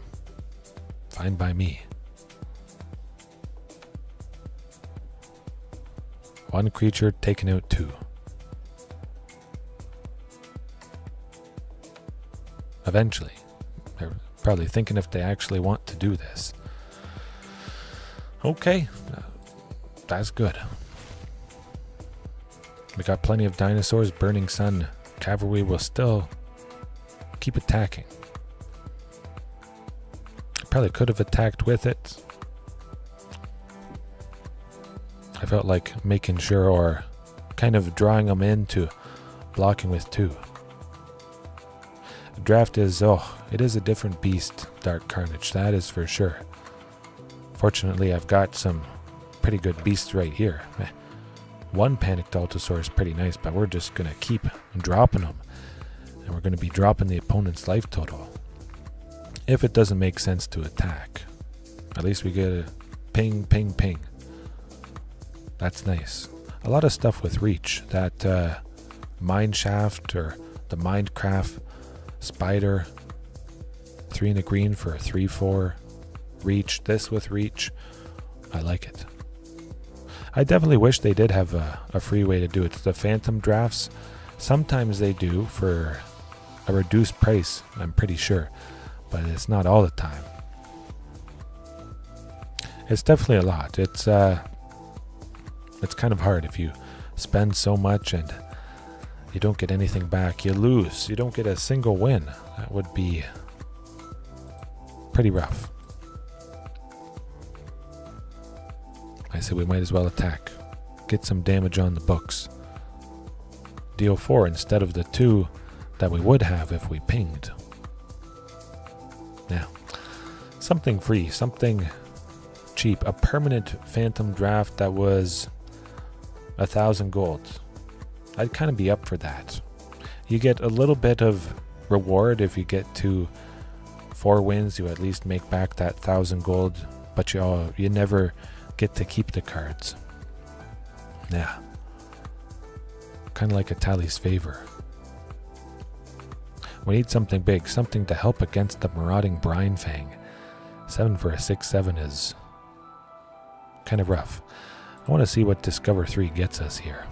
Fine by me. 1 creature taking out 2. Eventually. They're probably thinking if they actually want to do this. Okay. That's good. We got plenty of dinosaurs. Burning Sun cavalry will still keep attacking. Probably could have attacked with it. I felt like making sure, or kind of drawing them into blocking with 2. The draft is, it is a different beast, Dark Carnage, that is for sure. Fortunately, I've got some pretty good beasts right here. 1 Panicked Altosaur is pretty nice, but we're just going to keep dropping them. And we're going to be dropping the opponent's life total. If it doesn't make sense to attack. At least we get a ping, ping, ping. That's nice. A lot of stuff with reach. That Mine Shaft or the Mindcraft Spider. 3 and a green for a 3/4. reach, this with reach. I like it. I definitely wish they did have a free way to do it. The phantom drafts, sometimes they do for a reduced price, I'm pretty sure, but it's not all the time. It's definitely a lot. It's kind of hard if you spend so much and you don't get anything back. You lose. You don't get a single win. That would be pretty rough. I say we might as well attack. Get some damage on the books. Deal 4 instead of the 2 that we would have if we pinged. Now, something free, something cheap. A permanent phantom draft that was 1,000 gold. I'd kind of be up for that. You get a little bit of reward if you get to 4 wins. You at least make back that 1,000 gold, but you never get to keep the cards. Yeah. Kind of like a tally's favor. We need something big, something to help against the marauding brine fang. 7 for a 6/7 is kind of rough. I want to see what Discover 3 gets us here.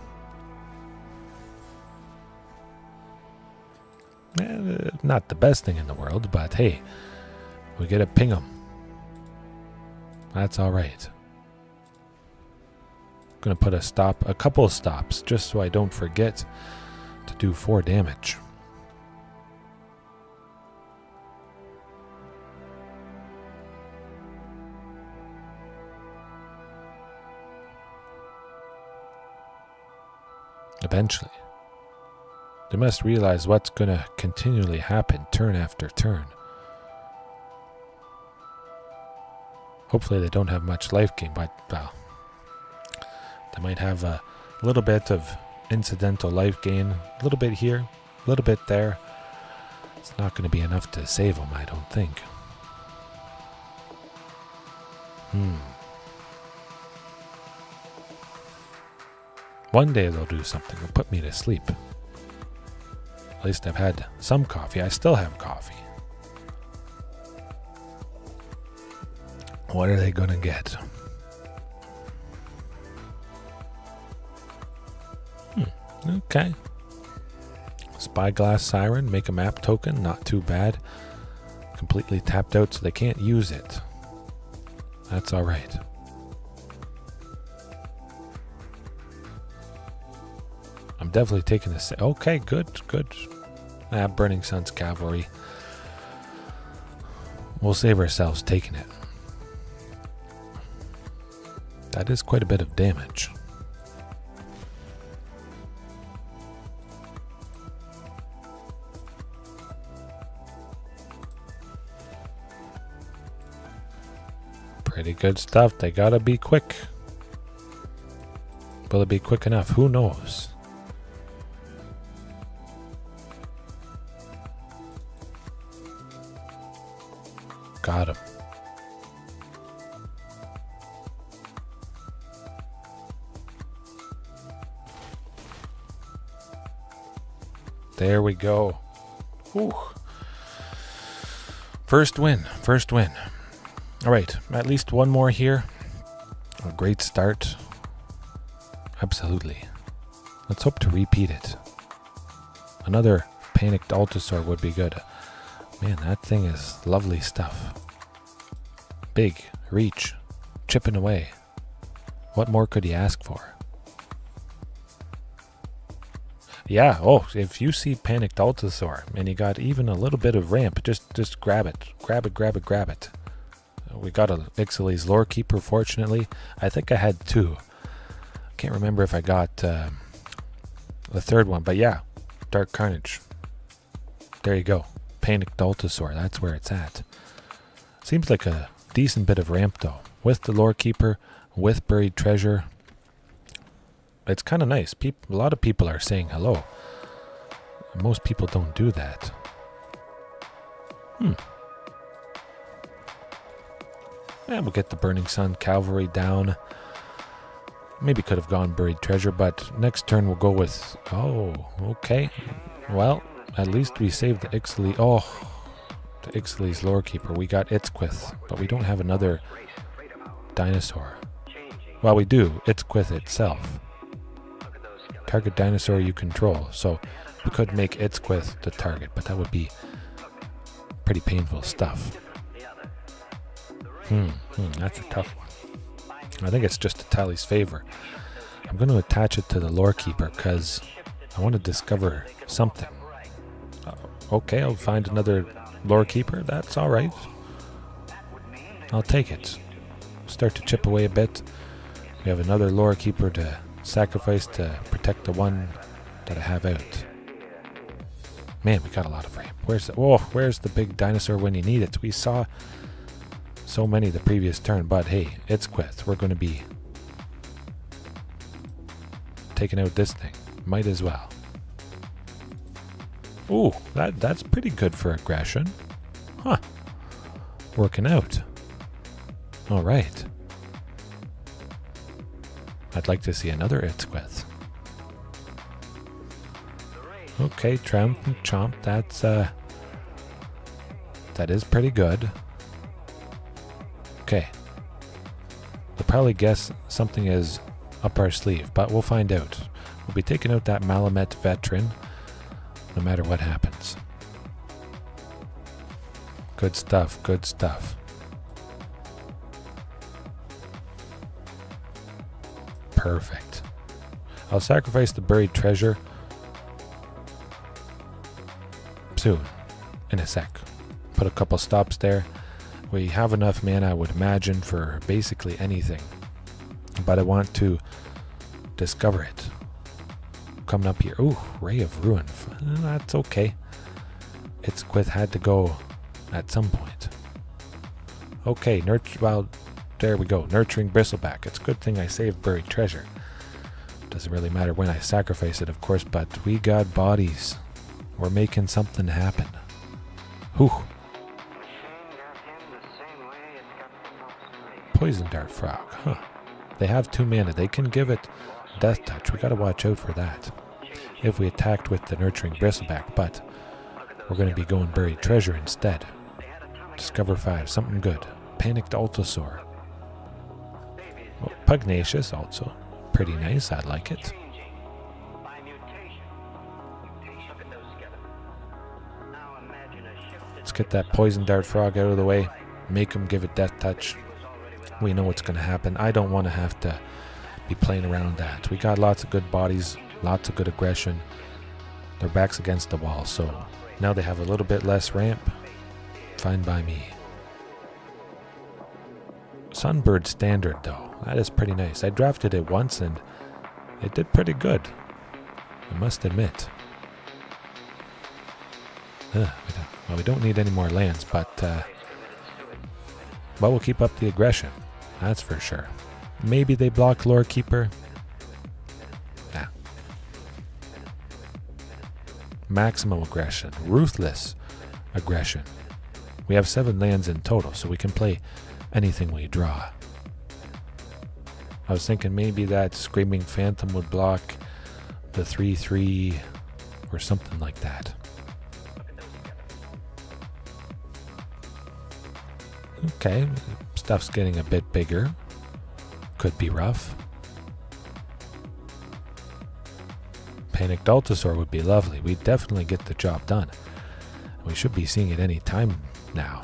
Not the best thing in the world, but hey, we get to ping them. That's alright. Gonna put a couple of stops, just so I don't forget to do 4 damage. Eventually. They must realize what's going to continually happen turn after turn. Hopefully they don't have much life gain, but well, they might have a little bit of incidental life gain, a little bit here, a little bit there. It's not going to be enough to save them, I don't think. One day they'll do something. They'll put me to sleep. At least I've had some coffee. I still have coffee. What are they going to get? Okay. Spyglass Siren. Make a map token. Not too bad. Completely tapped out so they can't use it. That's alright. I'm definitely taking this. Okay, good. Burning Sun's cavalry. We'll save ourselves taking it. That is quite a bit of damage. Pretty good stuff. They gotta be quick. Will it be quick enough? Who knows? Got him. There we go. Whew. First win. All right, at least one more here. A great start. Absolutely. Let's hope to repeat it. Another Panicked Altosaur would be good. Man, that thing is lovely stuff. Big, reach, chipping away. What more could you ask for? Yeah, if you see Panicked Altosaur and you got even a little bit of ramp, just grab it. Grab it. We got a Ixalan's Lore Keeper, fortunately. I think I had 2. Can't remember if I got the 3rd one, but yeah, Dark Carnage. There you go. Panicked Altosaur, that's where it's at. Seems like a decent bit of ramp though. With the Lore Keeper, with Buried Treasure. It's kind of nice. A lot of people are saying hello. Most people don't do that. Yeah, we'll get the Burning Sun Cavalry down. Maybe could have gone Buried Treasure, but next turn we'll go with... Oh, okay. Well, at least we saved the Ixalan. Oh, to Ixalan's lore keeper. We got Itzquith, but we don't have another dinosaur. Well, we do. Itzquith itself. Target dinosaur you control. So we could make Itzquith the target, but that would be pretty painful stuff. That's a tough one. I think it's just to Tally's favor. I'm going to attach it to the lore keeper because I want to discover something. Okay, I'll find another lore keeper. That's all right. I'll take it. Start to chip away a bit. We have another lore keeper to sacrifice to protect the one that I have out. Man, we got a lot of ramp. Where's the big dinosaur when you need it? We saw so many the previous turn, but hey, it's Quith. We're going to be taking out this thing. Might as well. Ooh, that's pretty good for aggression. Huh. Working out. All right. I'd like to see another Itzquith. Okay, Tramp and Chomp, that is pretty good. Okay. They'll probably guess something is up our sleeve, but we'll find out. We'll be taking out that Malamet veteran, no matter what happens. Good stuff, good stuff. Perfect. I'll sacrifice the buried treasure soon, in a sec. Put a couple stops there. We have enough mana, I would imagine, for basically anything. But I want to discover it. Coming up here. Ooh, Ray of Ruin. That's okay. Itzquith had to go at some point. Okay, well, there we go. Nurturing Bristleback. It's a good thing I saved buried treasure. Doesn't really matter when I sacrifice it, of course, but we got bodies. We're making something happen. Whew. Poison Dart Frog. Huh. They have 2 mana. They can give it Death Touch. We gotta watch out for that. If we attacked with the Nurturing Bristleback, but we're gonna be going Buried Treasure instead. Discover 5. Something good. Panicked Altosaur. Oh, Pugnacious also. Pretty nice. I like it. Let's get that Poison Dart Frog out of the way. Make him give it Death Touch. We know what's going to happen. I don't want to have to be playing around that. We got lots of good bodies, lots of good aggression. Their back's against the wall, so now they have a little bit less ramp. Fine by me. Sunbird Standard, though. That is pretty nice. I drafted it once, and it did pretty good. I must admit. Well, we don't need any more lands, but we'll keep up the aggression. That's for sure. Maybe they block Lore Keeper. Nah. Maximum aggression. Ruthless aggression. We have 7 lands in total, so we can play anything we draw. I was thinking maybe that Screaming Phantom would block the 3/3 or something like that. Okay, stuff's getting a bit bigger. Could be rough. Panicked Altosaur would be lovely. We'd definitely get the job done. We should be seeing it any time now.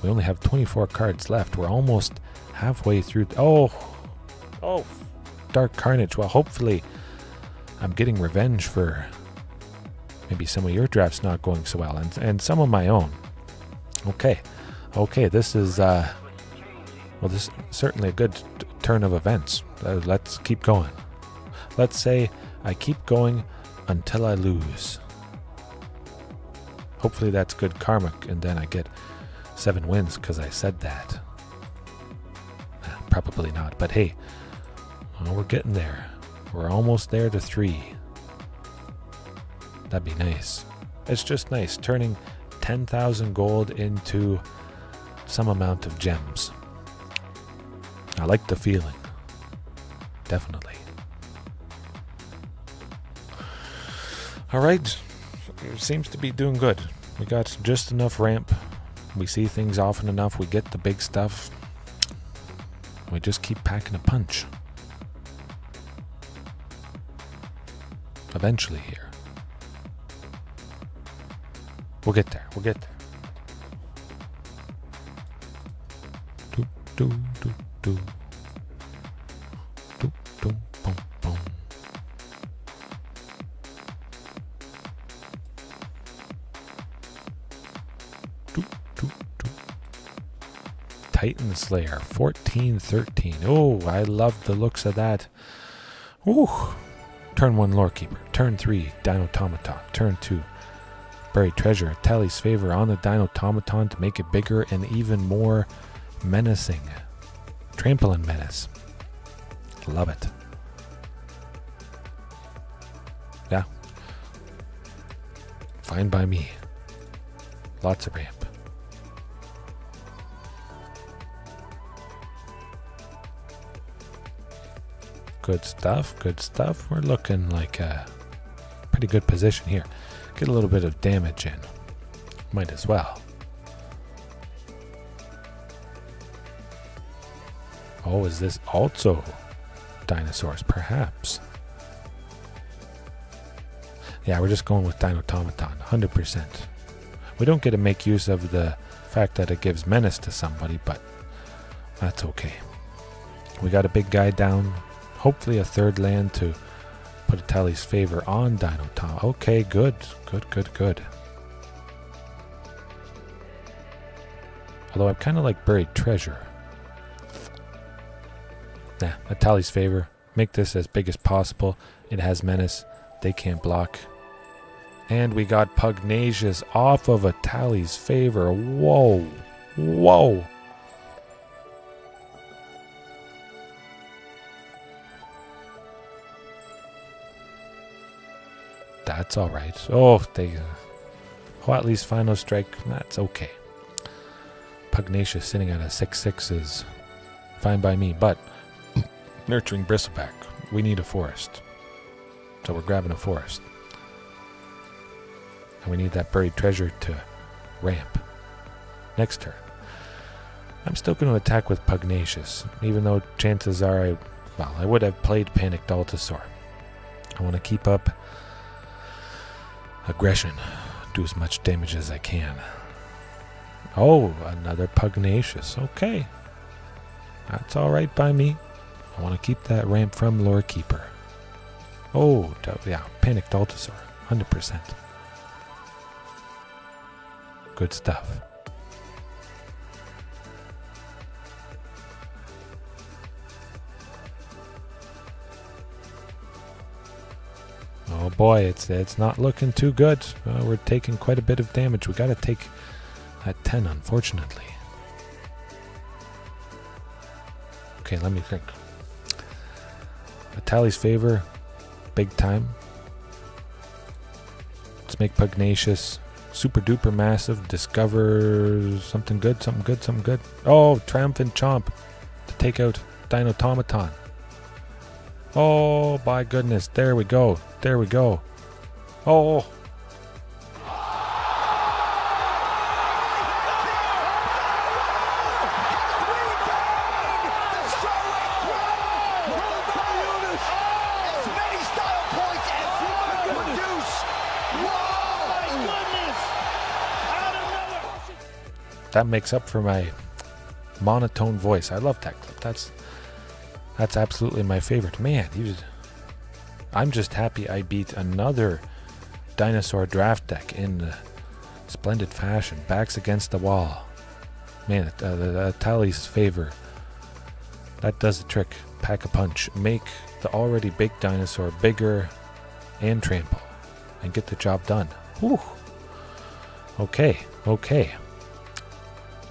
We only have 24 cards left. We're almost halfway through. Oh, Dark Carnage. Well, hopefully I'm getting revenge for maybe some of your drafts not going so well, and some of my own. Okay, this is, this is certainly a good turn of events. Let's keep going. Let's say I keep going until I lose. Hopefully that's good karma, and then I get 7 wins because I said that. Probably not, but hey, we're getting there. We're almost there to 3. That'd be nice. It's just nice, turning 10,000 gold into some amount of gems. I like the feeling. Definitely. Alright. Seems to be doing good. We got just enough ramp We see things often enough. We get the big stuff. We just keep packing a punch. Eventually here. We'll get there. We'll get there. Do, do, do, do. Do, do, boom, boom. Do, do, do. Titan Slayer, 14-13. Oh, I love the looks of that. Ooh. Turn 1, Lorekeeper. Turn 3, Dinotomaton. Turn 2, Buried Treasure. Tally's Favor on the Dinotomaton to make it bigger and even more menacing. Trample and Menace. Love it. Yeah. Fine by me. Lots of ramp. Good stuff, good stuff. We're looking like a pretty good position here. Get a little bit of damage in. Might as well. Oh, is this also Dinosaurs? Perhaps. Yeah, we're just going with Dinotomaton, 100%. We don't get to make use of the fact that it gives menace to somebody, but that's okay. We got a big guy down. Hopefully a third land to put a Tally's Favor on Dinotom. Okay, good. Good, good, good. Although I kind of like Buried Treasure. Nah, a Tally's Favor. Make this as big as possible. It has menace. They can't block. And we got Pugnacious off of a Tally's Favor. Whoa. Whoa. That's all right. Oh, they... well, at least Final Strike. That's okay. Pugnacious sitting at a 6/6 is fine by me. But Nurturing Bristleback. We need a forest. So we're grabbing a forest. And we need that Buried Treasure to ramp. Next turn. I'm still going to attack with Pugnacious. Even though chances are I would have played Panicked Altasaur. I want to keep up aggression, do as much damage as I can. Oh, another Pugnacious. Okay. That's alright by me. I want to keep that ramp from Lorekeeper. Oh, yeah, Panicked Altasaur. 100%. Good stuff. Oh boy, it's not looking too good. We're taking quite a bit of damage. We got to take that 10, unfortunately. Okay, let me think. A Tally's Favor, big time. Let's make Pugnacious super duper massive. Discover something good, something good, something good. Oh, Triumphant Chomp to take out Dinotomaton. Oh, my goodness. There we go. There we go. Oh. That makes up for my monotone voice. I love that clip. That's absolutely my favorite. Man, I'm just happy I beat another dinosaur draft deck in splendid fashion. Backs against the wall. Man, the Tally's Favor. That does the trick. Pack a punch. Make the already big dinosaur bigger and trample. And get the job done. Whew. Okay.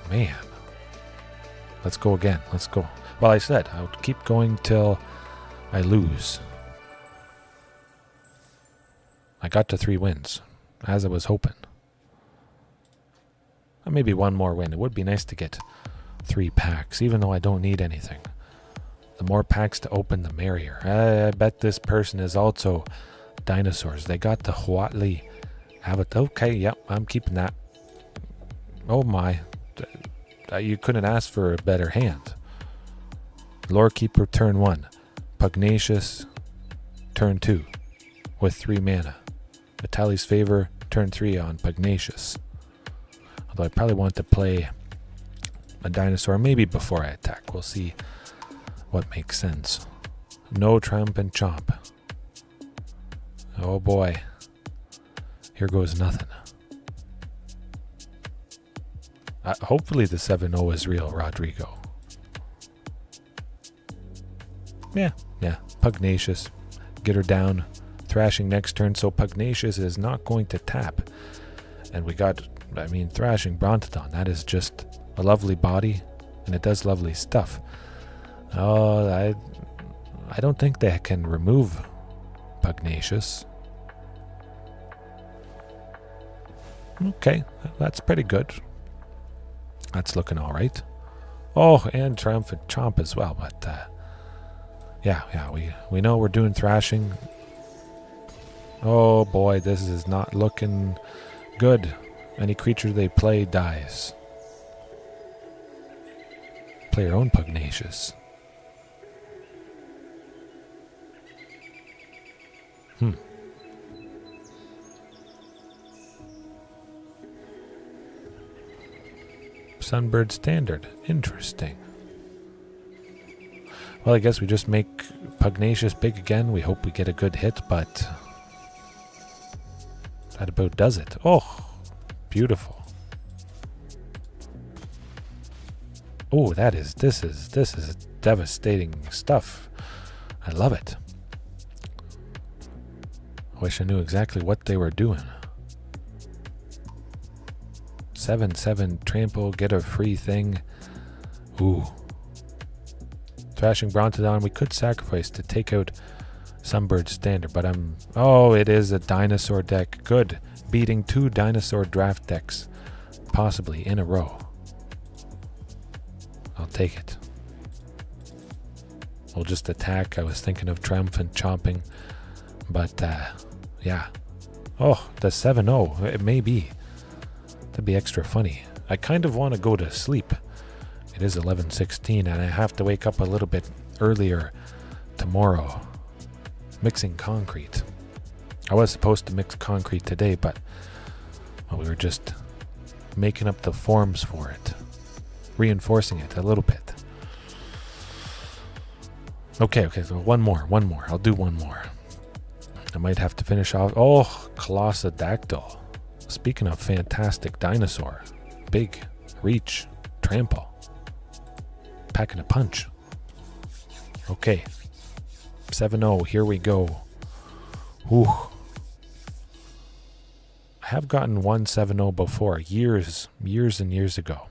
Man. Let's go again. Let's go. Well, I said I'll keep going till I lose. I got to 3 wins, as I was hoping. Maybe one more win. It would be nice to get 3 packs, even though I don't need anything. The more packs to open, the merrier. I bet this person is also Dinosaurs. They got the Huatli Avatar. Okay, yep, I'm keeping that. Oh my, You couldn't ask for a better hand. Lorekeeper turn 1. Pugnacious turn 2 with 3 mana. Vitaly's Favor turn 3 on Pugnacious. Although I probably want to play a dinosaur maybe before I attack. We'll see what makes sense. No Triumphant Chomp. Oh boy. Here goes nothing. Hopefully the 7-0 is real, Rodrigo. Yeah. Pugnacious. Get her down. Thrashing next turn, so Pugnacious is not going to tap. And we got, Thrashing Brontodon. That is just a lovely body, and it does lovely stuff. Oh, I don't think they can remove Pugnacious. Okay, that's pretty good. That's looking all right. Oh, and Triumphant Chomp as well, but yeah, we know we're doing thrashing. Oh boy, this is not looking good. Any creature they play dies. Play your own Pugnacious. Sunbird Standard. Interesting. Well, I guess we just make Pugnacious big again. We hope we get a good hit, but that about does it. Oh, beautiful. Oh, this is devastating stuff. I love it. I wish I knew exactly what they were doing. 7/7 trample, get a free thing. Ooh. Thrashing Brontodon, we could sacrifice to take out Sunbird Standard, but oh, it is a dinosaur deck. Good. Beating 2 dinosaur draft decks, possibly in a row. I'll take it. We'll just attack. I was thinking of Triumphant Chomping, but yeah. Oh, the 7-0. It may be. That'd be extra funny. I kind of want to go to sleep. It is 11:16 and I have to wake up a little bit earlier tomorrow. Mixing concrete. I was supposed to mix concrete today, but we were just making up the forms for it. Reinforcing it a little bit. Okay, so one more. I'll do one more. I might have to finish off. Oh, Colossodactyl. Speaking of fantastic dinosaur, big, reach, trample, packing a punch. Okay, 7-0, here we go. Ooh. I have gotten one 7-0 before, years and years ago.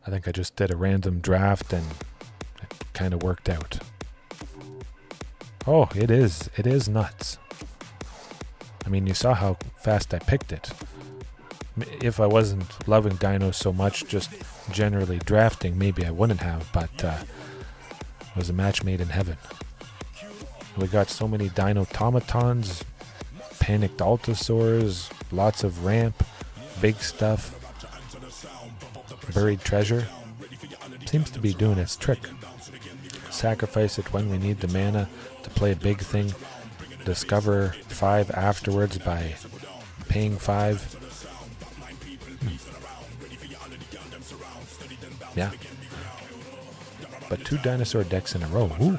I think I just did a random draft and it kind of worked out. Oh, it is nuts. I mean, you saw how fast I picked it. If I wasn't loving dinos so much, just generally drafting, maybe I wouldn't have, but it was a match made in heaven. We got so many Dinotomatons, Panicked Altosaurs, lots of ramp, big stuff, buried treasure. Seems to be doing its trick. Sacrifice it when we need the mana to play a big thing. Discover 5 afterwards by paying 5. Yeah. But 2 dinosaur decks in a row. Ooh.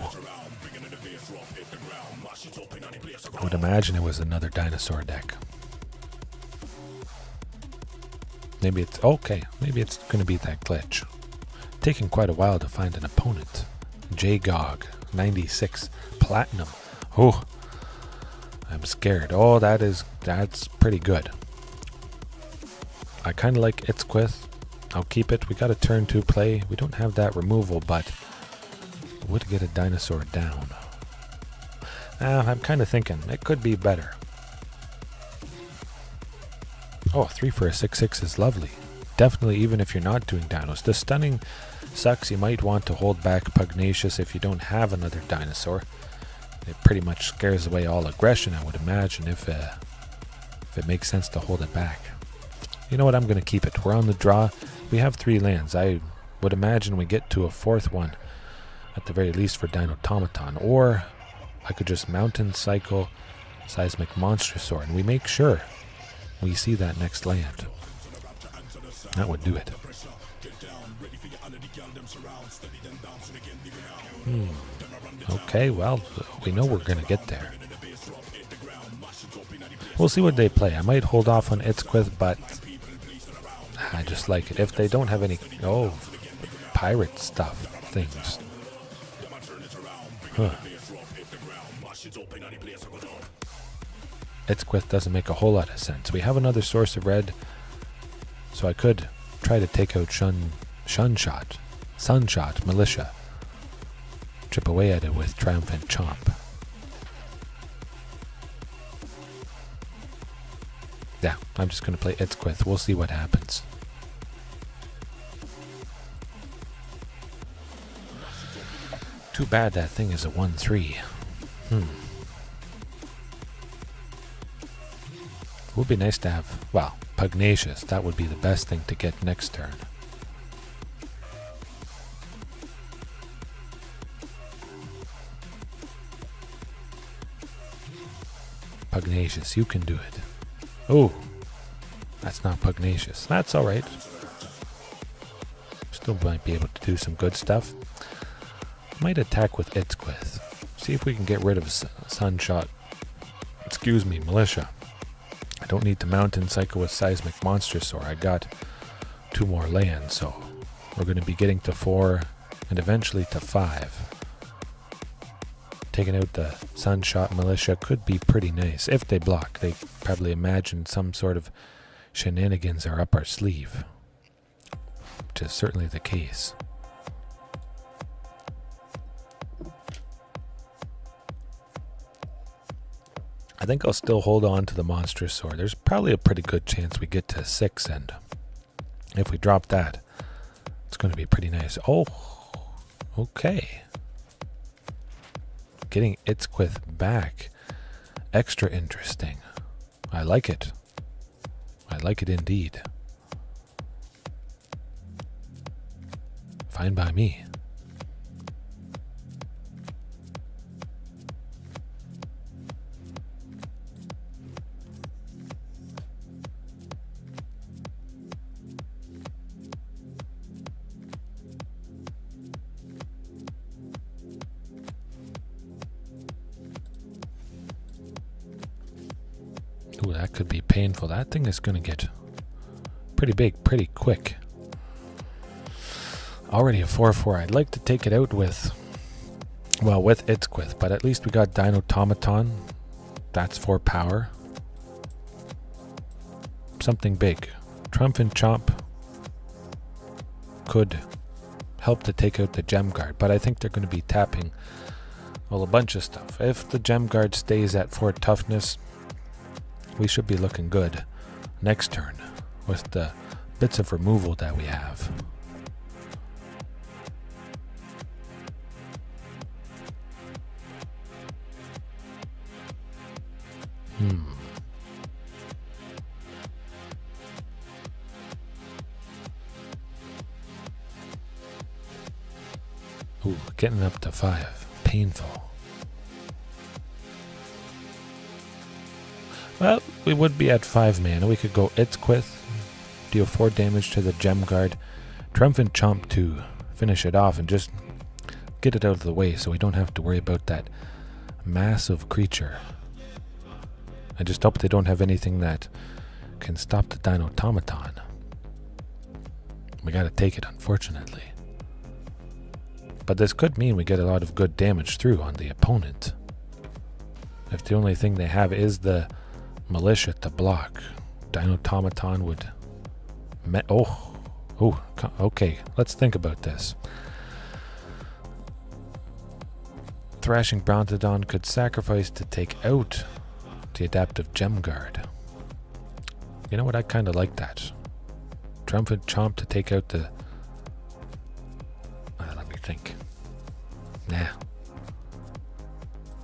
I would imagine it was another dinosaur deck. Maybe it's okay. Maybe it's going to be that glitch. Taking quite a while to find an opponent. Jgog 96 Platinum. Oh. I'm scared. Oh, that's pretty good. I kind of like Itzquith. I'll keep it. We got a turn 2 play. We don't have that removal, but would get a dinosaur down. I'm kind of thinking it could be better. Oh, 3 for a 6/6 is lovely. Definitely, even if you're not doing dinos. The stunning sucks. You might want to hold back Pugnacious if you don't have another dinosaur. It pretty much scares away all aggression, I would imagine, if it makes sense to hold it back. You know what? I'm going to keep it. We're on the draw. we have 3 lands. I would imagine we get to a 4th one at the very least for Dinotomaton, or I could just Mountain Cycle Seismic Monstrosaur, and we make sure we see that next land. That would do it. Okay, well, we know we're going to get there. We'll see what they play. I might hold off on Itzquith, but I just like it. If they don't have any... Oh, pirate stuff. Things. Huh. Itzquith doesn't make a whole lot of sense. We have another source of red, so I could try to take out Sunshot Militia. Chip away at it with Triumphant Chomp. Yeah, I'm just going to play Itzquith. We'll see what happens. Too bad that thing is a 1-3. Would be nice to have, well, Pugnacious. That would be the best thing to get next turn. Pugnacious, you can do it. Oh, that's not Pugnacious. That's alright. Still might be able to do some good stuff. Might attack with Itzquith. See if we can get rid of Militia. I don't need to Mountain Cycle with Seismic Monstrosaur. I got 2 more lands, so we're going to be getting to 4 and eventually to 5. Taking out the Sunshot Militia could be pretty nice. If they block, they probably imagine some sort of shenanigans are up our sleeve, which is certainly the case. I think I'll still hold on to the Monstrosaur. There's probably a pretty good chance we get to 6, and if we drop that, it's going to be pretty nice. Oh, okay. Getting Itzquith back. Extra interesting. I like it. I like it indeed. Fine by me. Ooh, that could be painful. That thing is going to get pretty big pretty quick. Already a 4-4. I'd like to take it out with Itzquith, but at least we got Dinotomaton. That's 4 power. Something big. Triumphant Chomp could help to take out the Gem Guard, but I think they're going to be tapping, well, a bunch of stuff. If the Gem Guard stays at 4 toughness, we should be looking good next turn with the bits of removal that we have. Ooh, getting up to 5. Painful. Well, we would be at 5 mana. We could go Itzquith, deal 4 damage to the Gem Guard, Triumphant Chomp to finish it off and just get it out of the way so we don't have to worry about that massive creature. I just hope they don't have anything that can stop the Dinotomaton. We gotta take it, unfortunately. But this could mean we get a lot of good damage through on the opponent. If the only thing they have is the Militia to block, Dinotomaton would... okay, let's think about this. Thrashing Brontodon could sacrifice to take out the Adaptive Gem Guard. You know what, I kind of like that. Triumphant Chomp to take out the... let me think. Nah.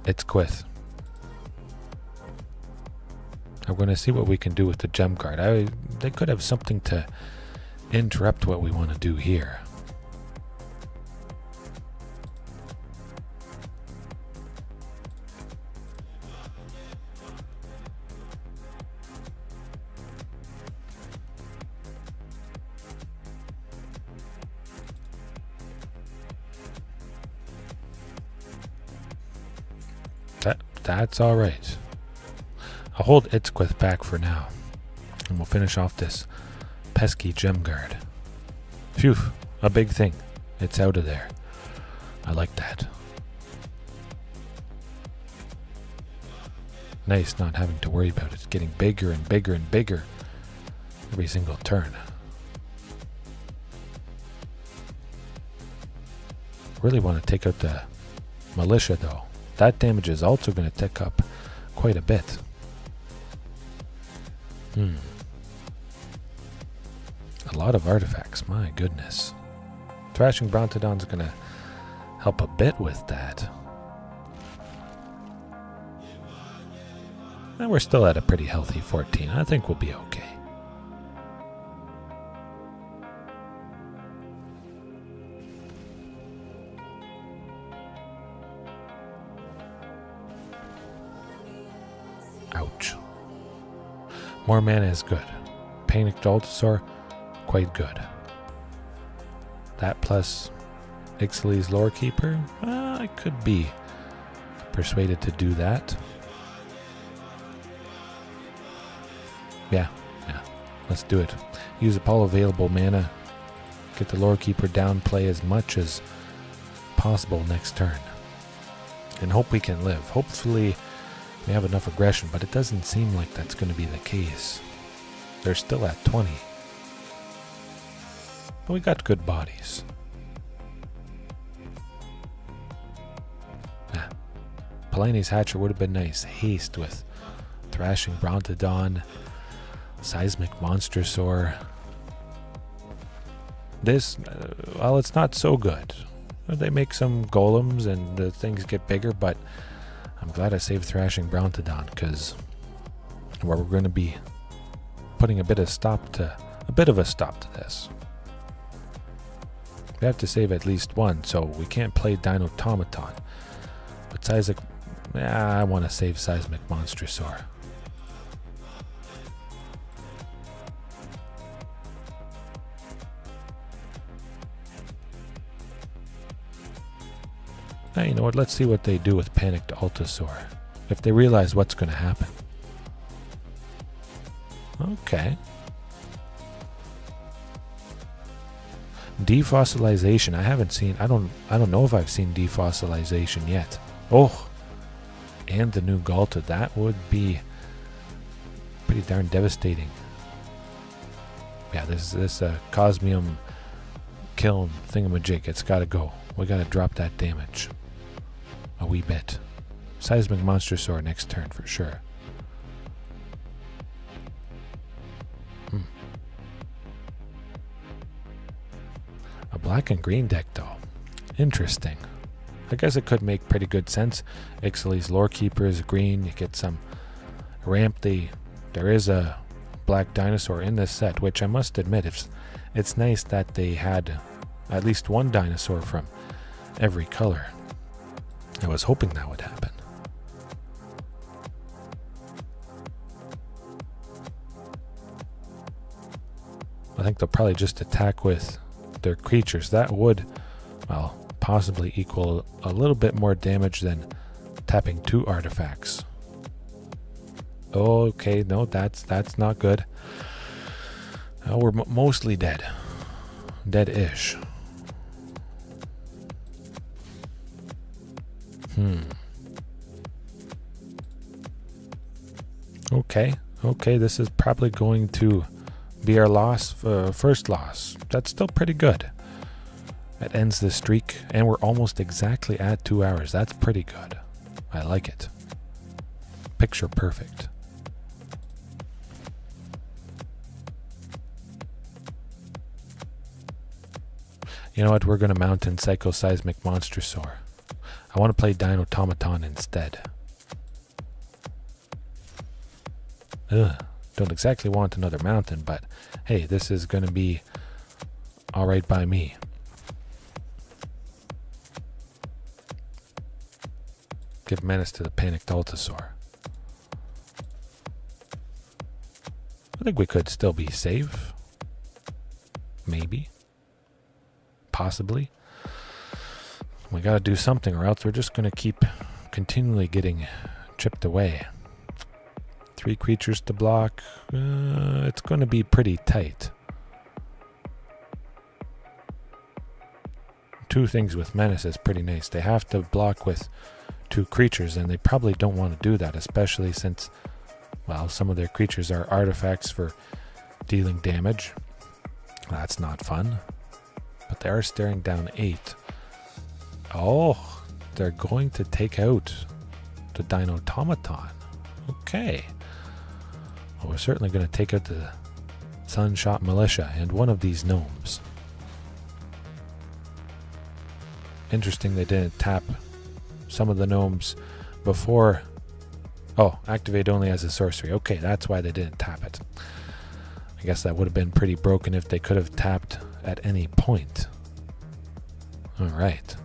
Itzquith. I'm going to see what we can do with the Gem Guard. They could have something to interrupt what we want to do here. That's all right. I'll hold Itzquith back for now, and we'll finish off this pesky gem guard. Phew, a big thing. It's out of there. I like that. Nice not having to worry about it getting bigger and bigger and bigger every single turn. Really want to take out the militia though. That damage is also going to tick up quite a bit. A lot of artifacts, my goodness. Thrashing Brontodon's going to help a bit with that. And we're still at a pretty healthy 14. I think we'll be okay. Ouch. More mana is good. Panicked Altosaur, quite good. That plus Ixalan's Lorekeeper, I could be persuaded to do that. Yeah, let's do it. Use up all available mana. Get the Lorekeeper down, play as much as possible next turn. And hope we can live. Hopefully we have enough aggression, but it doesn't seem like that's going to be the case. They're still at 20. But we got good bodies. Palani's Hatcher would have been nice. Haste with Thrashing Brontodon, Seismic Monstrosaur. This, well, it's not so good. They make some golems and the things get bigger, but I'm glad I saved Thrashing Brontodon because we're going to be putting a bit of a stop to this. We have to save at least one, so we can't play Dinotomaton. But I want to save Seismic Monstrosaur. Now, you know what? Let's see what they do with Panicked Altosaur. If they realize what's going to happen. Okay. Defossilization. I haven't seen. I don't know if I've seen defossilization yet. Oh, and the new Galta. That would be pretty darn devastating. Yeah, this Cosmium kiln thingamajig. It's got to go. We got to drop that damage a wee bit. Seismic Monstrosaur next turn for sure. A black and green deck though. Interesting. I guess it could make pretty good sense. Ixalan's Lorekeeper is green. You get some ramp. There is a black dinosaur in this set, which I must admit, it's nice that they had at least one dinosaur from every color. I was hoping that would happen. I think they'll probably just attack with their creatures. That would, well, possibly equal a little bit more damage than tapping 2 artifacts. Okay, no, that's not good. We're mostly dead. Dead-ish. Okay, this is probably going to be our first loss. That's still pretty good. That ends the streak, and we're almost exactly at 2 hours. That's pretty good. I like it. Picture perfect. You know what? We're going to mount in Psychoseismic Monstrosaur. I want to play Dinotomaton instead. Don't exactly want another mountain, but hey, this is going to be All right by me. Give menace to the panicked Altasaur. I think we could still be safe. Maybe. Possibly. We gotta do something or else we're just gonna keep continually getting chipped away. 3 creatures to block. It's gonna be pretty tight. 2 things with menace is pretty nice. They have to block with 2 creatures, and they probably don't want to do that, especially since, well, some of their creatures are artifacts for dealing damage. That's not fun. But they are staring down 8. Oh, they're going to take out the Dinotomaton. Okay. Well, we're certainly going to take out the Sunshot Militia and one of these gnomes. Interesting they didn't tap some of the gnomes before. Oh, activate only as a sorcery. Okay, that's why they didn't tap it. I guess that would have been pretty broken if they could have tapped at any point. Alright.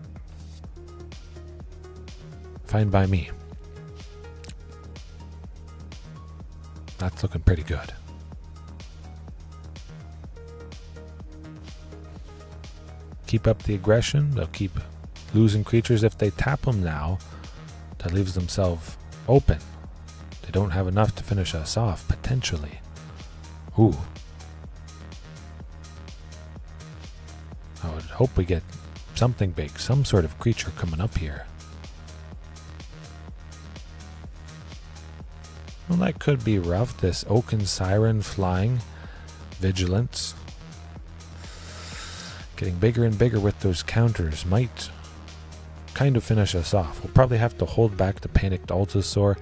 Fine by me. That's looking pretty good. Keep up the aggression. They'll keep losing creatures if they tap them now. That leaves themselves open. They don't have enough to finish us off, potentially. Ooh. I would hope we get something big, some sort of creature coming up here. Well, that could be rough. This Oaken Siren flying. Vigilance. Getting bigger and bigger with those counters might kind of finish us off. We'll probably have to hold back the panicked Altasaur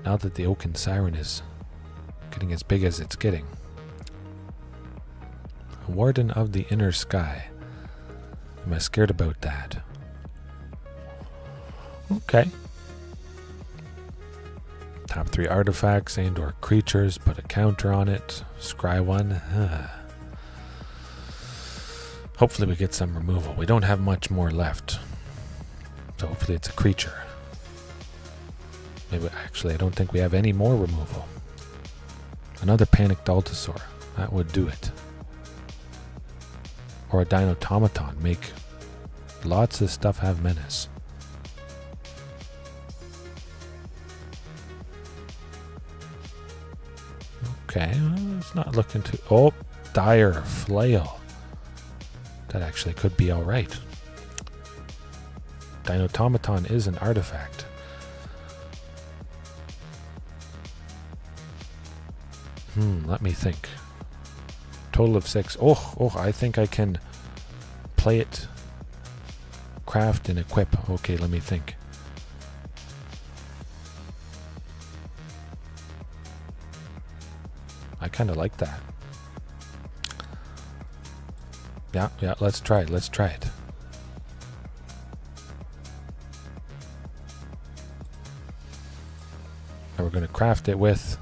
now that the Oaken Siren is getting as big as it's getting. Warden of the Inner Sky. Am I scared about that? Okay. Top 3 artifacts and or creatures. Put a counter on it. Scry 1. Hopefully we get some removal. We don't have much more left. So hopefully it's a creature. Maybe actually I don't think we have any more removal. Another panicked Altasaur. That would do it. Or a Dinotomaton. Make lots of stuff have menace. Okay, it's not looking too... Oh, Dire Flail. That actually could be alright. Dinotomaton is an artifact. Let me think. Total of 6. Oh, I think I can play it, craft, and equip. Okay, let me think. I kind of like that. Yeah, let's try it. And we're going to craft it with...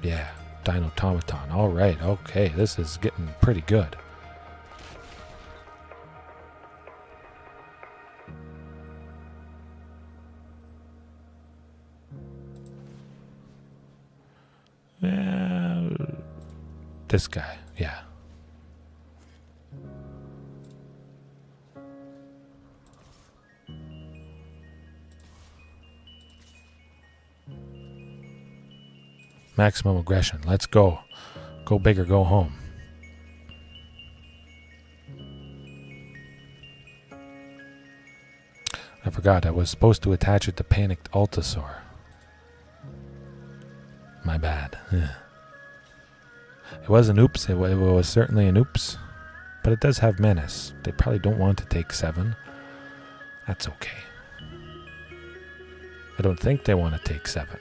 Yeah, Dinotomaton. Alright, okay, this is getting pretty good. This guy, yeah. Maximum aggression. Let's go. Go big or go home. I forgot. I was supposed to attach it to panicked Altasaur. My bad. It was an oops. It was certainly an oops. But it does have menace. They probably don't want to take 7. That's okay. I don't think they want to take 7.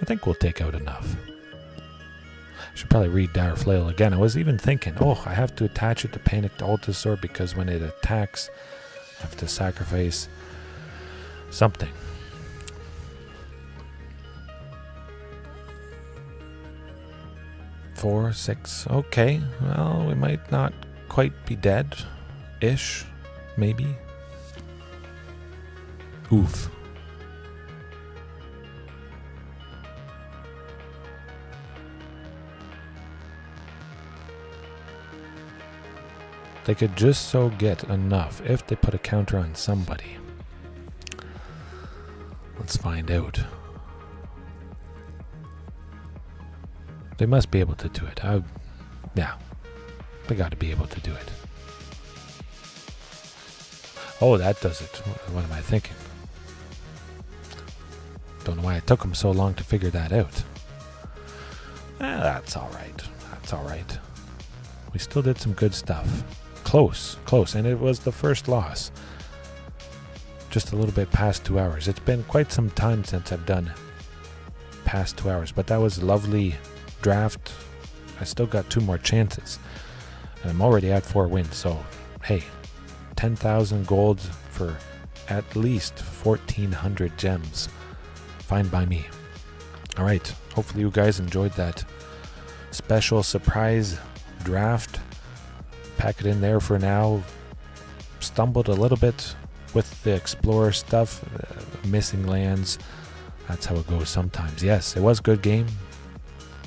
I think we'll take out enough. I should probably read Dire Flail again. I was even thinking, I have to attach it to panicked Altasaur because when it attacks, I have to sacrifice something. 4, 6. Okay, well, we might not quite be dead-ish, maybe. Oof. They could just so get enough if they put a counter on somebody. Let's find out. They must be able to do it. Yeah, they got to be able to do it. Oh, that does it. What am I thinking? Don't know why it took them so long to figure that out. That's all right. That's all right. We still did some good stuff. Close, and it was the first loss. Just a little bit past 2 hours. It's been quite some time since I've done past 2 hours, but that was a lovely draft. I still got 2 more chances, and I'm already at 4 wins, so hey, 10,000 gold for at least 1,400 gems. Fine by me. Alright, hopefully you guys enjoyed that special surprise draft. Pack it in there for now. Stumbled a little bit with the explorer stuff, missing lands. That's how it goes sometimes. Yes, it was good game.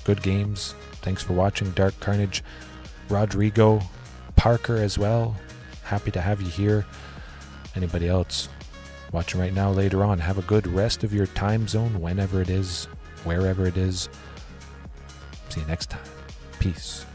Good games. Thanks for watching, Dark Carnage. Rodrigo, Parker as well. Happy to have you here. Anybody else watching right now, later on, have a good rest of your time zone, whenever it is, wherever it is. See you next time. Peace.